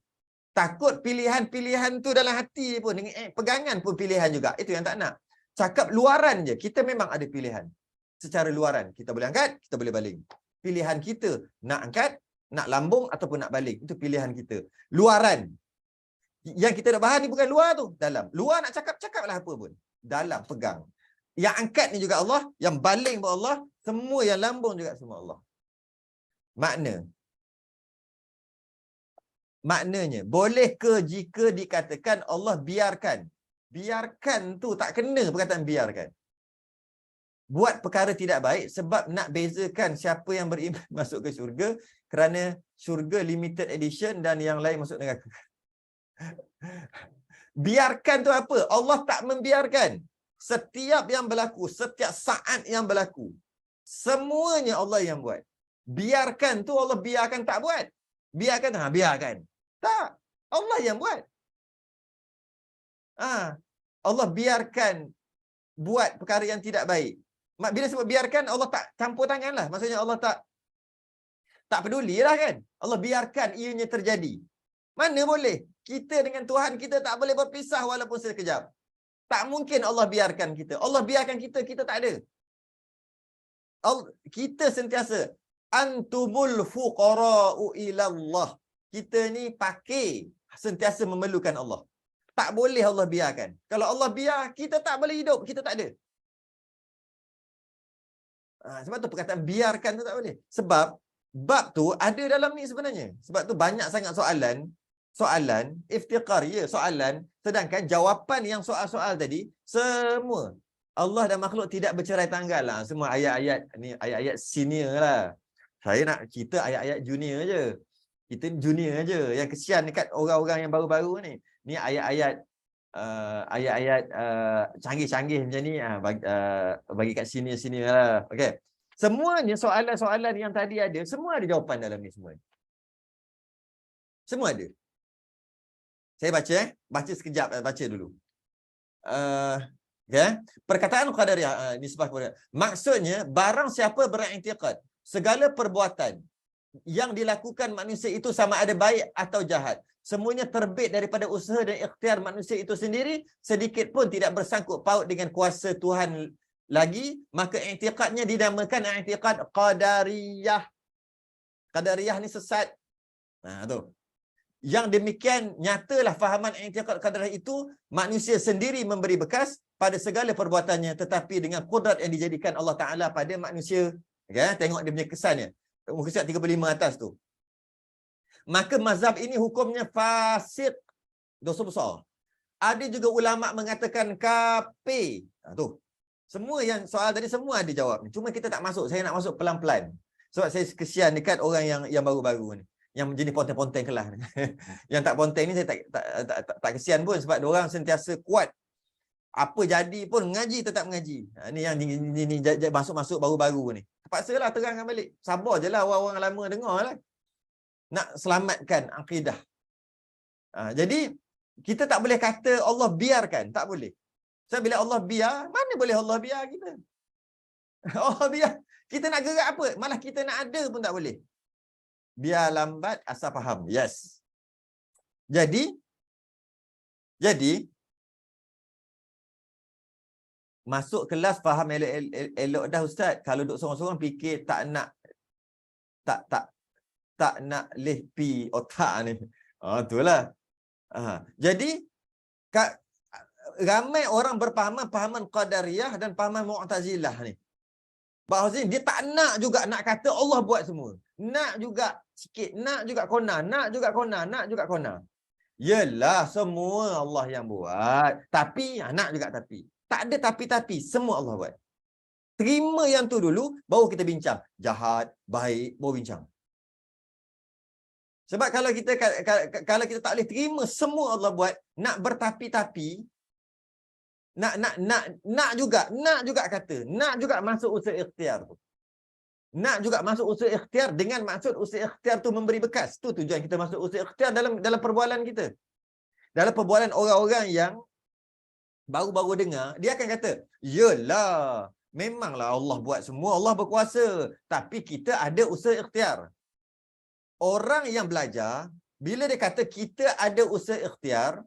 S1: Takut pilihan-pilihan tu dalam hati pun, dengan pegangan pun pilihan juga. Itu yang tak nak. Cakap luaran je. Kita memang ada pilihan. Secara luaran. Kita boleh angkat, kita boleh baling. Pilihan kita nak angkat, nak lambung ataupun nak baling. Itu pilihan kita. Luaran. Yang kita nak bahas ni bukan luar tu. Dalam. Luar nak cakap, cakaplah apa pun. Dalam, pegang. Yang angkat ni juga Allah. Yang baling pun Allah. Semua yang lambung juga semua Allah. Makna. Maknanya, boleh ke jika dikatakan Allah biarkan? Biarkan tu tak kena perkataan biarkan. Buat perkara tidak baik sebab nak bezakan siapa yang beriman masuk ke syurga, kerana syurga limited edition dan yang lain masuk neraka. Biarkan tu apa? Allah tak membiarkan. Setiap yang berlaku, setiap saat yang berlaku, semuanya Allah yang buat. Biarkan tu Allah biarkan tak buat. Biarkan, biarkan. Tak. Allah yang buat. Allah biarkan buat perkara yang tidak baik. Bila sebut biarkan, Allah tak campur tangan lah. Maksudnya Allah tak peduli lah kan. Allah biarkan ianya terjadi. Mana boleh? Kita dengan Tuhan kita tak boleh berpisah walaupun sekejap. Tak mungkin Allah biarkan kita. Allah biarkan kita, kita tak ada. Kita sentiasa antumul fuqara'u ilallah. Kita ni pakai sentiasa memerlukan Allah. Tak boleh Allah biarkan. Kalau Allah biar, kita tak boleh hidup. Kita tak ada. Sebab tu perkataan biarkan tu tak boleh. Sebab bab tu ada dalam ni sebenarnya. Sebab tu banyak sangat soalan iftiqar, ya, soalan, sedangkan jawapan yang soal-soal tadi semua Allah dan makhluk tidak bercerai tanggal lah. Semua ayat-ayat ni ayat-ayat senior lah. Saya nak cerita ayat-ayat junior je. Kita junior je. Yang kesian dekat orang-orang yang baru-baru ni. Ni ayat-ayat canggih-canggih macam ni, bagi kat senior-senior lah. Okey. Semuanya soalan-soalan yang tadi ada, semua ada jawapan dalam ni semua. Semua ada. Saya baca sekejap, baca dulu. Okay. Perkataan qadariyah nisbah kepada, maksudnya barang siapa beriktikad segala perbuatan yang dilakukan manusia itu sama ada baik atau jahat, semuanya terbit daripada usaha dan ikhtiar manusia itu sendiri, sedikit pun tidak bersangkut paut dengan kuasa Tuhan lagi, maka i'tiqadnya dinamakan i'tiqad qadariyah. Qadariyah ni sesat. Tu. Yang demikian nyatalah fahaman i'tiqad qadariyah itu, manusia sendiri memberi bekas pada segala perbuatannya, tetapi dengan kudrat yang dijadikan Allah Ta'ala pada manusia. Okay? Tengok dia punya kesannya. Muka surat 35 atas tu. Maka mazhab ini hukumnya fasik, dosa besar. Ada juga ulama mengatakan kafir. Tu. Semua yang soal tadi semua ada jawab. Cuma kita tak masuk. Saya nak masuk pelan-pelan. Sebab saya kesian dekat orang yang baru-baru ni. Yang jenis ponteng-ponteng kelas ni. Yang tak ponteng ni saya tak kesian pun, sebab diorang sentiasa kuat. Apa jadi pun mengaji, tetap mengaji. Ni yang ni masuk-masuk baru-baru ni. Terpaksalah terangkan balik. Sabar je lah orang-orang lama dengar lah. Nak selamatkan akidah. Jadi, kita tak boleh kata Allah biarkan. Tak boleh. Sebab bila Allah biar, mana boleh Allah biar kita? Allah biar. Kita nak gerak apa? Malah kita nak ada pun tak boleh. Biar lambat, asal faham. Yes. Jadi, masuk kelas faham elok dah Ustaz. Kalau duduk sorang-sorang fikir tak nak lehpi otak ni. Itulah. Jadi ramai orang berpahaman qadariyah dan pahaman mu'tazilah ni. Bahawasanya dia tak nak juga nak kata Allah buat semua. Nak juga sikit, nak juga kona, nak juga kona, nak juga kona. Yelah, semua Allah yang buat. Tapi, nak juga tapi. Tak ada tapi-tapi, semua Allah buat. Terima yang tu dulu, baru kita bincang. Jahat, baik, baru bincang. Sebab kalau kita tak boleh terima semua Allah buat, nak bertapi-tapi, nak juga kata, nak juga masuk usaha ikhtiar tu. Nak juga masuk usaha ikhtiar dengan maksud usaha ikhtiar tu memberi bekas. Tu tujuan kita masuk usaha ikhtiar dalam perbualan kita. Dalam perbualan orang-orang yang baru-baru dengar, dia akan kata, yelah, memanglah Allah buat semua, Allah berkuasa. Tapi kita ada usaha ikhtiar. Orang yang belajar, bila dia kata kita ada usaha ikhtiar,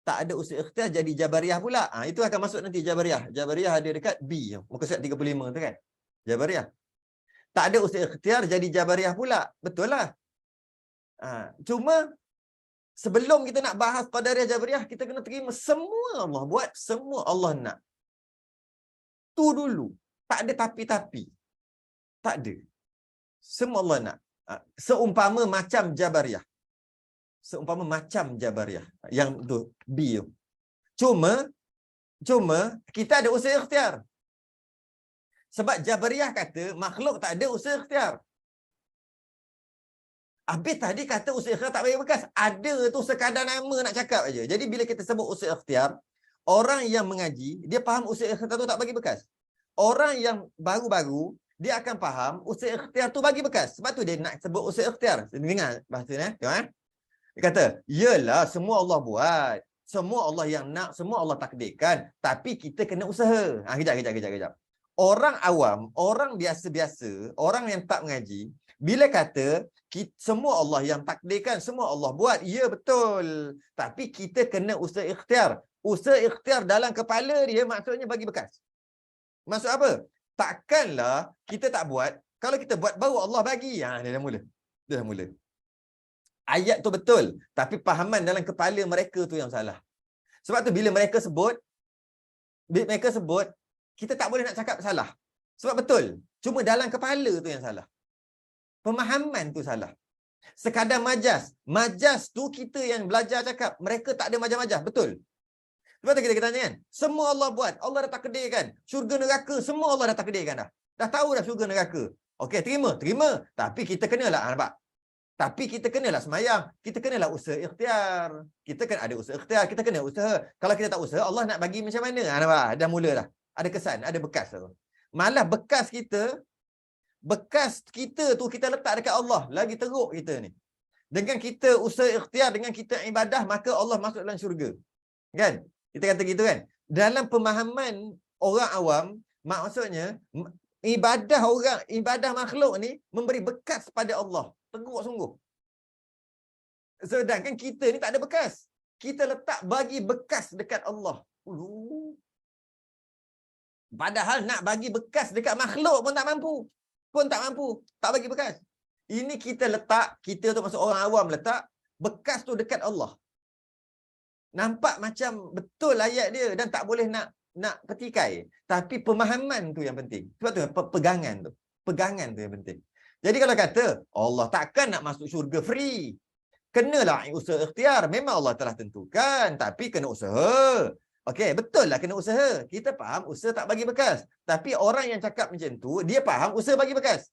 S1: tak ada usaha ikhtiar jadi Jabariyah pula. Itu akan masuk nanti Jabariyah. Jabariyah ada dekat B, muka surat 35 tu kan. Jabariyah. Tak ada usaha ikhtiar jadi Jabariyah pula. Betul lah. Cuma sebelum kita nak bahas Qadariyah Jabariyah, kita kena terima semua Allah buat, semua Allah nak. Tu dulu. Tak ada tapi-tapi. Tak ada. Semua Allah nak. Seumpama macam Jabariyah. seumpama macam Jabariyah. Yang tu B tu. Cuma kita ada usaha ikhtiar. Sebab Jabariyah kata makhluk tak ada usaha ikhtiar. Habis tadi kata usaha ikhtiar tak bagi bekas. Ada tu sekadar nama nak cakap aja. Jadi bila kita sebut usaha ikhtiar, orang yang mengaji, dia faham usaha ikhtiar tu tak bagi bekas. Orang yang baru-baru, dia akan faham usaha ikhtiar tu bagi bekas. Sebab tu dia nak sebut usaha ikhtiar. Dengar bahasa ni. Tengok. Dia kata, yelah semua Allah buat. Semua Allah yang nak, semua Allah takdirkan. Tapi kita kena usaha. Kejap. Orang awam, orang biasa-biasa, orang yang tak mengaji, bila kata, semua Allah yang takdirkan, semua Allah buat. Ya, betul. Tapi kita kena usaha ikhtiar. Usaha ikhtiar dalam kepala dia maksudnya bagi bekas. Maksud apa? Takkanlah kita tak buat. Kalau kita buat, baru Allah bagi. Dia dah mula. Ayat tu betul. Tapi fahaman dalam kepala mereka tu yang salah. Sebab tu bila mereka sebut, kita tak boleh nak cakap salah. Sebab betul. Cuma dalam kepala tu yang salah. Pemahaman tu salah. Sekadar majaz. Majaz tu kita yang belajar cakap. Mereka tak ada majaz-majaz. Betul. Sebab tu kita tanya kan. Semua Allah buat. Allah dah takdirkan. Syurga neraka. Semua Allah dah takdirkan dah. Dah tahu dah syurga neraka. Okey, terima. Tapi kita kenalah. Nampak? Tapi kita kenalah semayang. Kita kenalah usaha ikhtiar. Kita kena ada usaha ikhtiar. Kita kena usaha. Kalau kita tak usaha, Allah nak bagi macam mana? Nampak? Dah mula dah. Ada kesan. Ada bekas tu. Malah bekas kita tu kita letak dekat Allah. Lagi teruk kita ni. Dengan kita usaha ikhtiar, dengan kita ibadah, maka Allah masuk dalam syurga. Kan? Kita kata gitu kan? Dalam pemahaman orang awam, maksudnya ibadah makhluk ni memberi bekas pada Allah. Teruk sungguh. Sedangkan kita ni tak ada bekas. Kita letak bagi bekas dekat Allah. Padahal nak bagi bekas dekat makhluk pun tak mampu. Tak bagi bekas. Ini kita letak, kita tu masuk orang awam letak, bekas tu dekat Allah. Nampak macam betul ayat dia dan tak boleh nak petikai. Tapi pemahaman tu yang penting. Sebab tu pegangan tu yang penting. Jadi kalau kata Allah takkan nak masuk syurga free. Kenalah usaha ikhtiar. Memang Allah telah tentukan. Tapi kena usaha. Okey, betul lah kena usaha. Kita faham usaha tak bagi bekas. Tapi orang yang cakap macam tu, dia faham usaha bagi bekas.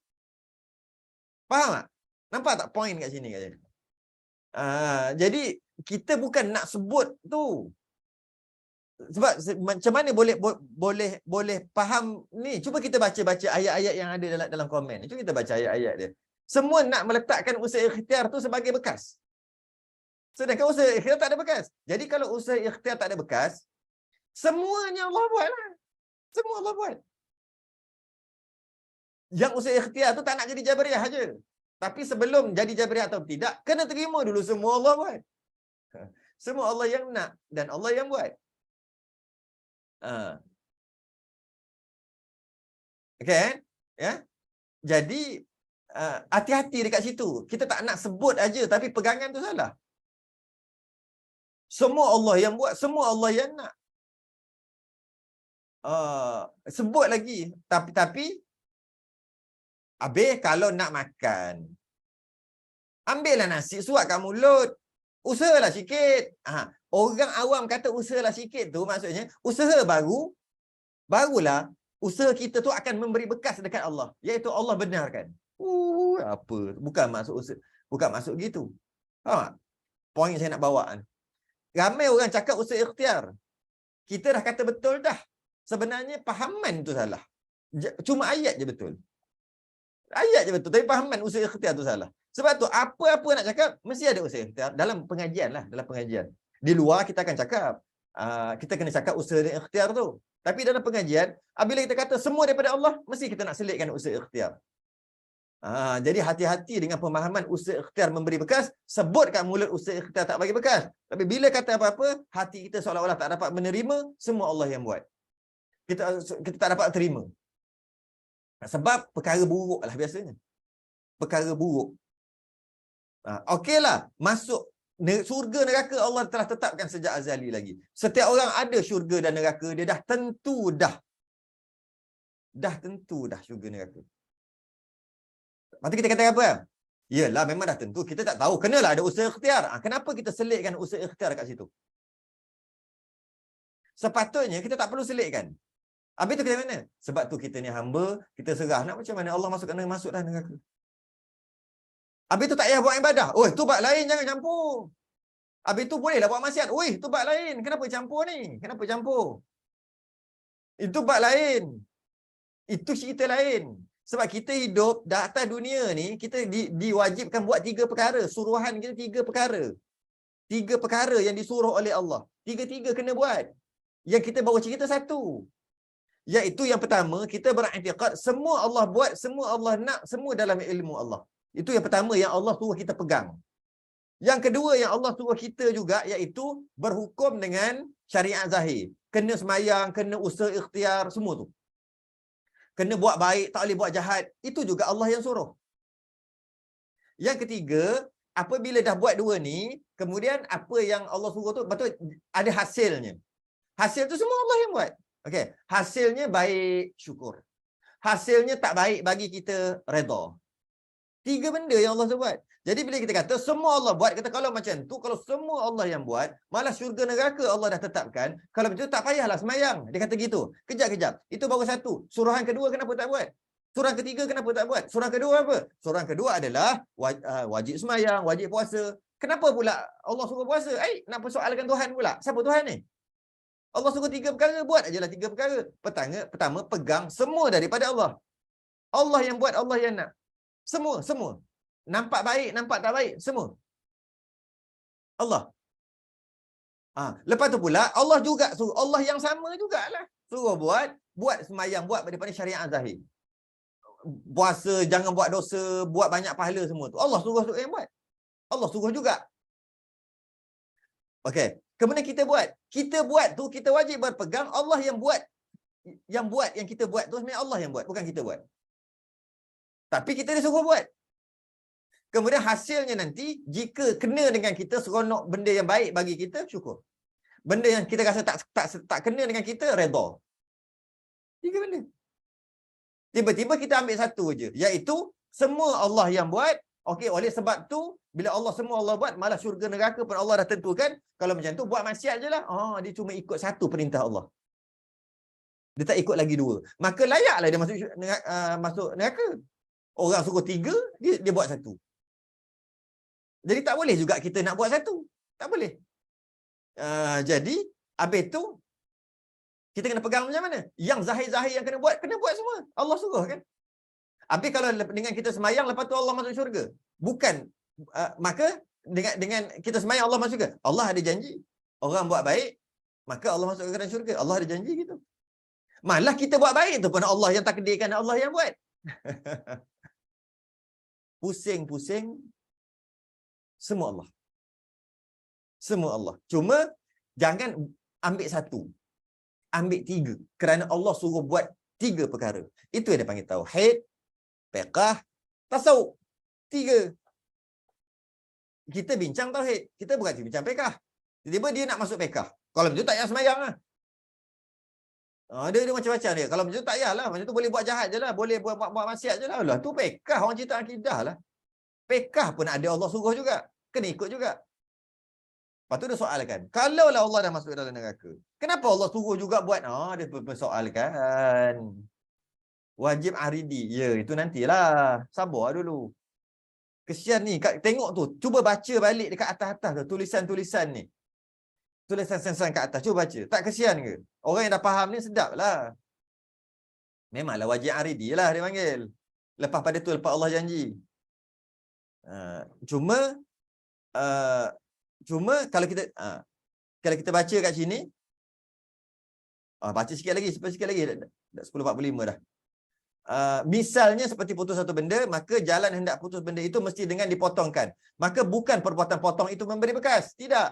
S1: Faham tak? Nampak tak point kat sini katanya? Jadi kita bukan nak sebut tu. Sebab macam mana boleh faham ni? Cuba kita baca ayat-ayat yang ada dalam komen. Cuba kita baca ayat-ayat dia. Semua nak meletakkan usaha ikhtiar tu sebagai bekas. Sedangkan usaha ikhtiar tak ada bekas. Jadi kalau usaha ikhtiar tak ada bekas, semuanya Allah buat lah. Semua Allah buat. Yang usaha ikhtiar tu tak nak jadi Jabariyah saja. Tapi sebelum jadi Jabariyah atau tidak, kena terima dulu semua Allah buat. Semua Allah yang nak dan Allah yang buat. Okay, ya. Jadi hati-hati dekat situ. Kita tak nak sebut aja tapi pegangan tu salah. Semua Allah yang buat, semua Allah yang nak. Sebut lagi tapi habis kalau nak makan, ambillah nasi suap kat mulut. Usahalah sikit. Orang awam kata usahalah sikit tu maksudnya usaha barulah usaha kita tu akan memberi bekas dekat Allah, iaitu Allah benarkan. Apa? Bukan maksud gitu. Poin saya nak bawa kan. Ramai orang cakap usaha ikhtiar. Kita dah kata betul dah. Sebenarnya fahaman tu salah. Cuma ayat je betul. Tapi fahaman usaha ikhtiar tu salah. Sebab tu apa-apa nak cakap mesti ada usaha ikhtiar dalam pengajian. Di luar kita akan cakap kita kena cakap usaha dan ikhtiar tu. Tapi dalam pengajian bila kita kata semua daripada Allah, mesti kita nak selitkan usaha ikhtiar. Jadi hati-hati dengan pemahaman usaha ikhtiar memberi bekas. Sebut kat mulut usaha ikhtiar tak bagi bekas. Tapi bila kata apa-apa, hati kita seolah-olah tak dapat menerima, semua Allah yang buat. Kita tak dapat terima. Sebab perkara buruk lah biasanya. Perkara buruk. Okeylah, masuk syurga neraka Allah telah tetapkan sejak azali lagi. Setiap orang ada syurga dan neraka, dia dah tentu dah. Dah tentu dah syurga neraka. Lepas tu kita kata apa? Yalah, memang dah tentu. Kita tak tahu. Kenalah ada usaha ikhtiar. Kenapa kita selitkan usaha ikhtiar kat situ? Sepatutnya kita tak perlu selitkan. Habis tu kita mana? Sebab tu kita ni hamba, kita serah. Nak macam mana Allah masuk dah neraka. Habis tu tak payah buat ibadah. Oi, tu bab lain, jangan campur. Habis tu bolehlah buat maksiat. Oi, tu bab lain. Kenapa campur ni? Kenapa campur? Itu bab lain. Itu cerita lain. Sebab kita hidup di atas dunia ni, kita diwajibkan buat 3 perkara. Suruhan kita 3 perkara. 3 perkara yang disuruh oleh Allah. 3-3 kena buat. Yang kita bawa cerita satu. Iaitu yang pertama, kita beriktikad semua Allah buat, semua Allah nak, semua dalam ilmu Allah. Itu yang pertama yang Allah suruh kita pegang. Yang kedua yang Allah suruh kita juga, iaitu berhukum dengan syariat zahir. Kena semayang, kena usaha ikhtiar, semua tu. Kena buat baik, tak boleh buat jahat. Itu juga Allah yang suruh. Yang ketiga, apabila dah buat dua ni, kemudian apa yang Allah suruh tu, betul ada hasilnya. Hasil tu semua Allah yang buat. Okey, hasilnya baik, syukur. Hasilnya tak baik, bagi kita redha. 3 benda yang Allah buat. Jadi bila kita kata semua Allah buat, kata kalau macam tu, kalau semua Allah yang buat, malah syurga neraka Allah dah tetapkan, kalau begitu tak payahlah semayang. Dia kata gitu. Kejap-kejap. Itu baru satu. Suruhan kedua kenapa tak buat? Suruhan ketiga kenapa tak buat? Suruhan kedua apa? Suruhan kedua adalah wajib semayang, wajib puasa. Kenapa pula Allah suruh puasa? Nak persoalkan Tuhan pula. Siapa Tuhan ni? Allah suruh 3 perkara, buat ajalah 3 perkara. Pertama, pegang semua daripada Allah. Allah yang buat, Allah yang nak. Semua. Nampak baik, nampak tak baik, semua. Allah. Lepas tu pula, Allah juga suruh, Allah yang sama jugalah. Suruh buat semayang, buat daripada syariat zahir. Puasa, jangan buat dosa, buat banyak pahala semua tu. Allah suruh yang buat. Allah suruh juga. Okey. Kemudian kita buat. Kita buat tu, kita wajib berpegang Allah yang buat. Yang kita buat tu sebenarnya Allah yang buat, bukan kita buat. Tapi kita disuruh buat. Kemudian hasilnya nanti, jika kena dengan kita, seronok benda yang baik bagi kita, syukur. Benda yang kita rasa tak kena dengan kita, redha. 3 benda. Tiba-tiba kita ambil satu je, iaitu semua Allah yang buat. Okey, oleh sebab tu, bila semua Allah buat, malah syurga neraka pun Allah dah tentukan. Kalau macam tu, buat maksiat je lah. Dia cuma ikut satu perintah Allah. Dia tak ikut lagi 2. Maka layaklah dia masuk neraka. Orang suruh 3, dia buat 1. Jadi tak boleh juga kita nak buat 1. Tak boleh. Jadi, habis tu, kita kena pegang macam mana? Yang zahir-zahir yang kena buat semua. Allah suruh kan? Habis kalau dengan kita semayang, lepas tu Allah masuk syurga. Bukan. Maka, dengan kita semayang Allah masuk syurga. Allah ada janji. Orang buat baik, maka Allah masuk ke dalam syurga. Allah ada janji gitu. Malah kita buat baik tu pun Allah yang takdirkan, Allah yang buat. Pusing-pusing, semua Allah. Semua Allah. Cuma, jangan ambil 1. Ambil 3. Kerana Allah suruh buat 3 perkara. Itu yang dia panggil tauhid, fiqh, tasawuf. 3. Kita bincang tauhid. Kita bukan bincang fiqh. Tiba-tiba dia nak masuk fiqh. Kalau macam tu tak payah semayang lah. Dia macam-macam dia. Kalau macam tu tak payahlah. Macam tu boleh buat jahat je lah. Boleh buat maksiat je lah. Tu fiqh. Orang cerita akidah lah. Fiqh pun ada Allah suruh juga. Kena ikut juga. Lepas tu dia soalkan. Kalaulah Allah dah masuk dalam neraka, kenapa Allah suruh juga buat? Dia persoalkan. Wajib aridi. Ya, itu nantilah. Sabar dulu. Kesian ni. Tengok tu. Cuba baca balik dekat atas-atas tu. Tulisan-tulisan ni. Tulisan-tulisan kat atas. Cuba baca. Tak kesian ke? Orang yang dah faham ni sedap lah. Memanglah wajib aridi lah dia panggil. Lepas pada tu, lepas Allah janji. Cuma kalau kita baca kat sini, baca sikit lagi, dah 10.45 dah. Misalnya seperti putus satu benda, maka jalan hendak putus benda itu mesti dengan dipotongkan. Maka bukan perbuatan potong itu memberi bekas. Tidak.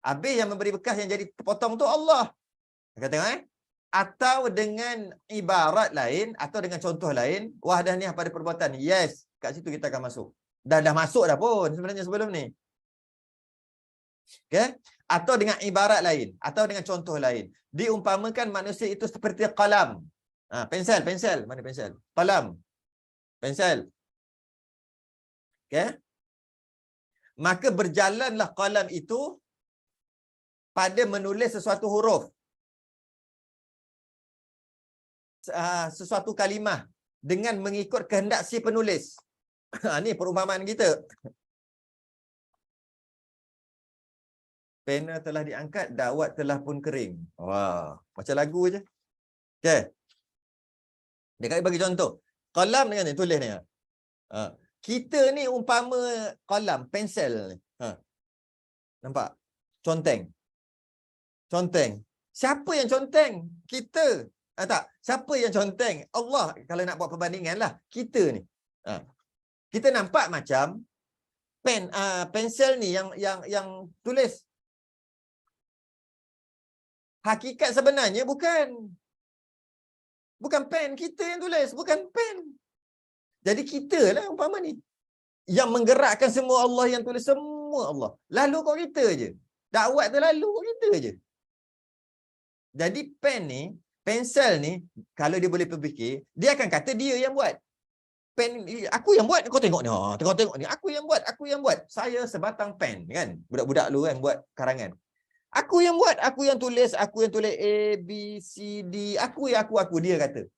S1: Habis yang memberi bekas yang jadi terpotong tu Allah. Tengok Atau dengan ibarat lain, atau dengan contoh lain, wahdaniah pada perbuatan. Yes, kat situ kita akan masuk. Dah masuk dah pun sebenarnya sebelum ni. Okay? Atau dengan ibarat lain, atau dengan contoh lain. Diumpamakan manusia itu seperti qalam. Pensel. Mana pensel? Qalam. Pensel. Okay? Maka berjalanlah qalam itu pada menulis sesuatu huruf, sesuatu kalimah dengan mengikut kehendak si penulis. Ini perumpamaan kita. Pena telah diangkat, dawat telah pun kering. Wah, macam lagu je. Okay. Dia kata bagi contoh. Qalam dengan ni, tulis ni. Kita ni umpama qalam, pensel ni. Nampak? Conteng. Conteng. Siapa yang conteng? Kita. Tak. Siapa yang conteng? Allah. Kalau nak buat perbandingan lah. Kita ni. Kita nampak macam pensel ni yang tulis. Hakikat sebenarnya bukan pen kita yang tulis, bukan pen. Jadi kita lah umpama ni yang menggerakkan semua, Allah yang tulis semua Allah. Lalu kau kita je. Dakwat tu lalu kau kita je. Jadi pen ni, pensel ni, kalau dia boleh berfikir, dia akan kata dia yang buat. Pen aku yang buat, kau tengok ni. Tengok ni, aku yang buat. Saya sebatang pen kan. Budak-budak lu kan buat karangan. Aku yang buat, aku yang tulis A, B, C, D. Aku dia kata.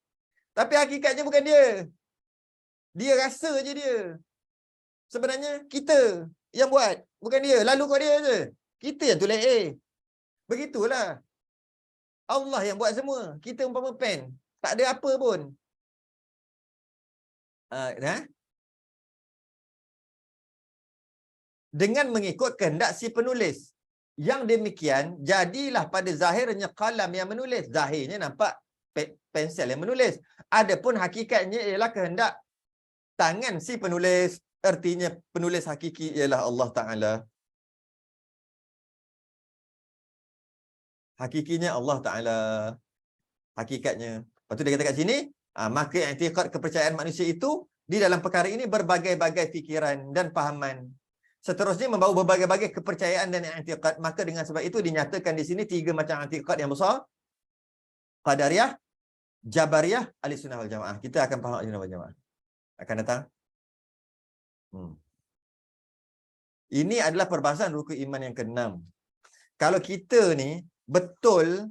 S1: Tapi hakikatnya bukan dia. Dia rasa je dia. Sebenarnya kita yang buat, bukan dia. Lalu kau dia je. Kita yang tulis A. Begitulah. Allah yang buat semua. Kita umpama pen. Tak ada apa pun. Dengan mengikut kehendak si penulis. Yang demikian, jadilah pada zahirnya qalam yang menulis. Zahirnya nampak pensel yang menulis. Adapun hakikatnya ialah kehendak tangan si penulis. Artinya penulis hakiki ialah Allah Ta'ala. Hakikinya Allah Ta'ala. Hakikatnya. Lepas tu dia kata kat sini, maka i'tiqad kepercayaan manusia itu di dalam perkara ini berbagai-bagai fikiran dan pahaman. Seterusnya membawa berbagai-bagai kepercayaan dan i'tiqad. Maka dengan sebab itu dinyatakan di sini 3 macam i'tiqad yang besar. Qadariyah, Jabariyah, Ahlussunnah wal Jamaah. Kita akan faham Ahlussunnah wal Jamaah. Akan datang. Ini adalah perbahasan rukun iman yang ke-6. Kalau kita ni betul,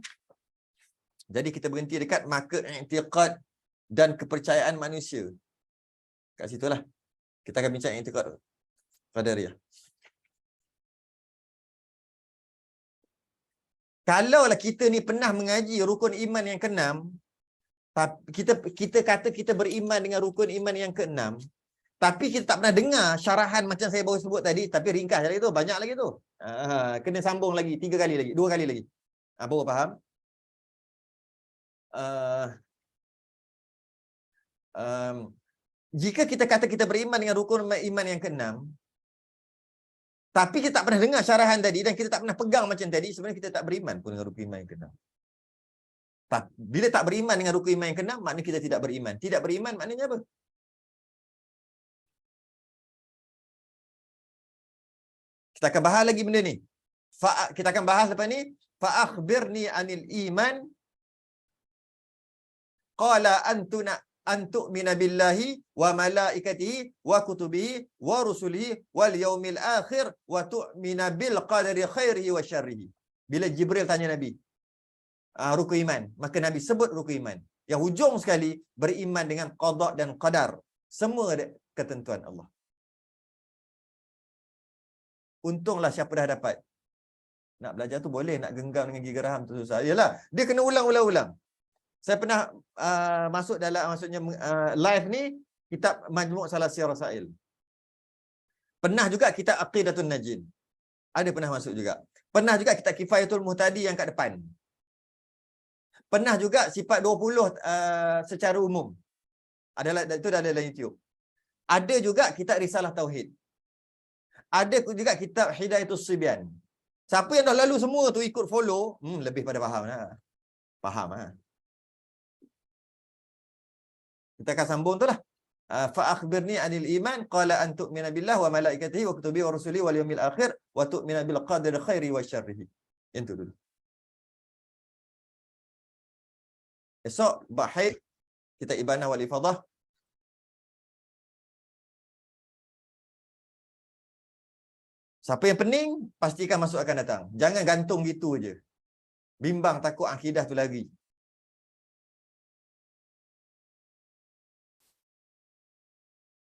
S1: jadi kita berhenti dekat maka i'tiqad dan kepercayaan manusia. Kat situlah. Kita akan bincang i'tiqad Qadariyah. Kalaulah kita ni pernah mengaji rukun iman yang ke-6, kita kata kita beriman dengan rukun iman yang ke-6, tapi kita tak pernah dengar syarahan macam saya baru sebut tadi, tapi ringkas lagi tu, banyak lagi tu. Kena sambung lagi 3 kali lagi, 2 kali lagi. Baru faham? Jika kita kata kita beriman dengan rukun iman yang ke-6, tapi kita tak pernah dengar syarahan tadi dan kita tak pernah pegang macam tadi, sebenarnya kita tak beriman pun dengan rukun iman yang ke-6. Bila tak beriman dengan rukun iman yang ke-6, maknanya kita tidak beriman. Tidak beriman maknanya apa? Kita akan bahas lagi benda ni. Kita akan bahas lepas ni. Fa'akhbirni anil iman. Qala antu'mina billahi wa malaikatihi wa kutubihi wa rusulihi wal yaumil akhir wa tu'mina bil qadari khairihi wa syarrihi. Bila Jibril tanya Nabi, rukun iman, maka Nabi sebut rukun iman. Yang hujung sekali, beriman dengan qada dan qadar. Semua ketentuan Allah. Untunglah siapa dah dapat. Nak belajar tu boleh, nak genggam dengan gigi geraham tu susah. Yalah, dia kena ulang-ulang. Saya pernah masuk dalam, maksudnya live ni, kitab Majmu' Salasi Rasail. Pernah juga kitab Aqidatun Najin. Ada pernah masuk juga. Pernah juga kitab Kifayatul Muhtadi yang kat depan. Pernah juga sifat 20 secara umum. Adalah itu dah ada dalam YouTube. Ada juga kitab Risalah Tauhid. Ada juga kitab Hidayatus Sibyan. Siapa yang dah lalu semua tu ikut follow, lebih pada faham lah. Faham lah. Kita akan sambung tu lah. Fa akhbirni anil iman qala an tu'mina billahi wa malaikatihi wa kutubihi wa rusulihi wal yawmil akhir wa tu'mina bil qadri khairi wa syarrihi. Itu dulu. Esok bahid kita ibanah wal ifadah. Siapa yang pening, pastikan masuk akan datang. Jangan gantung gitu je. Bimbang takut akidah tu lari.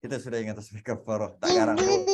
S1: Kita sudah ingat tasbih kafarah. Tak garang kot.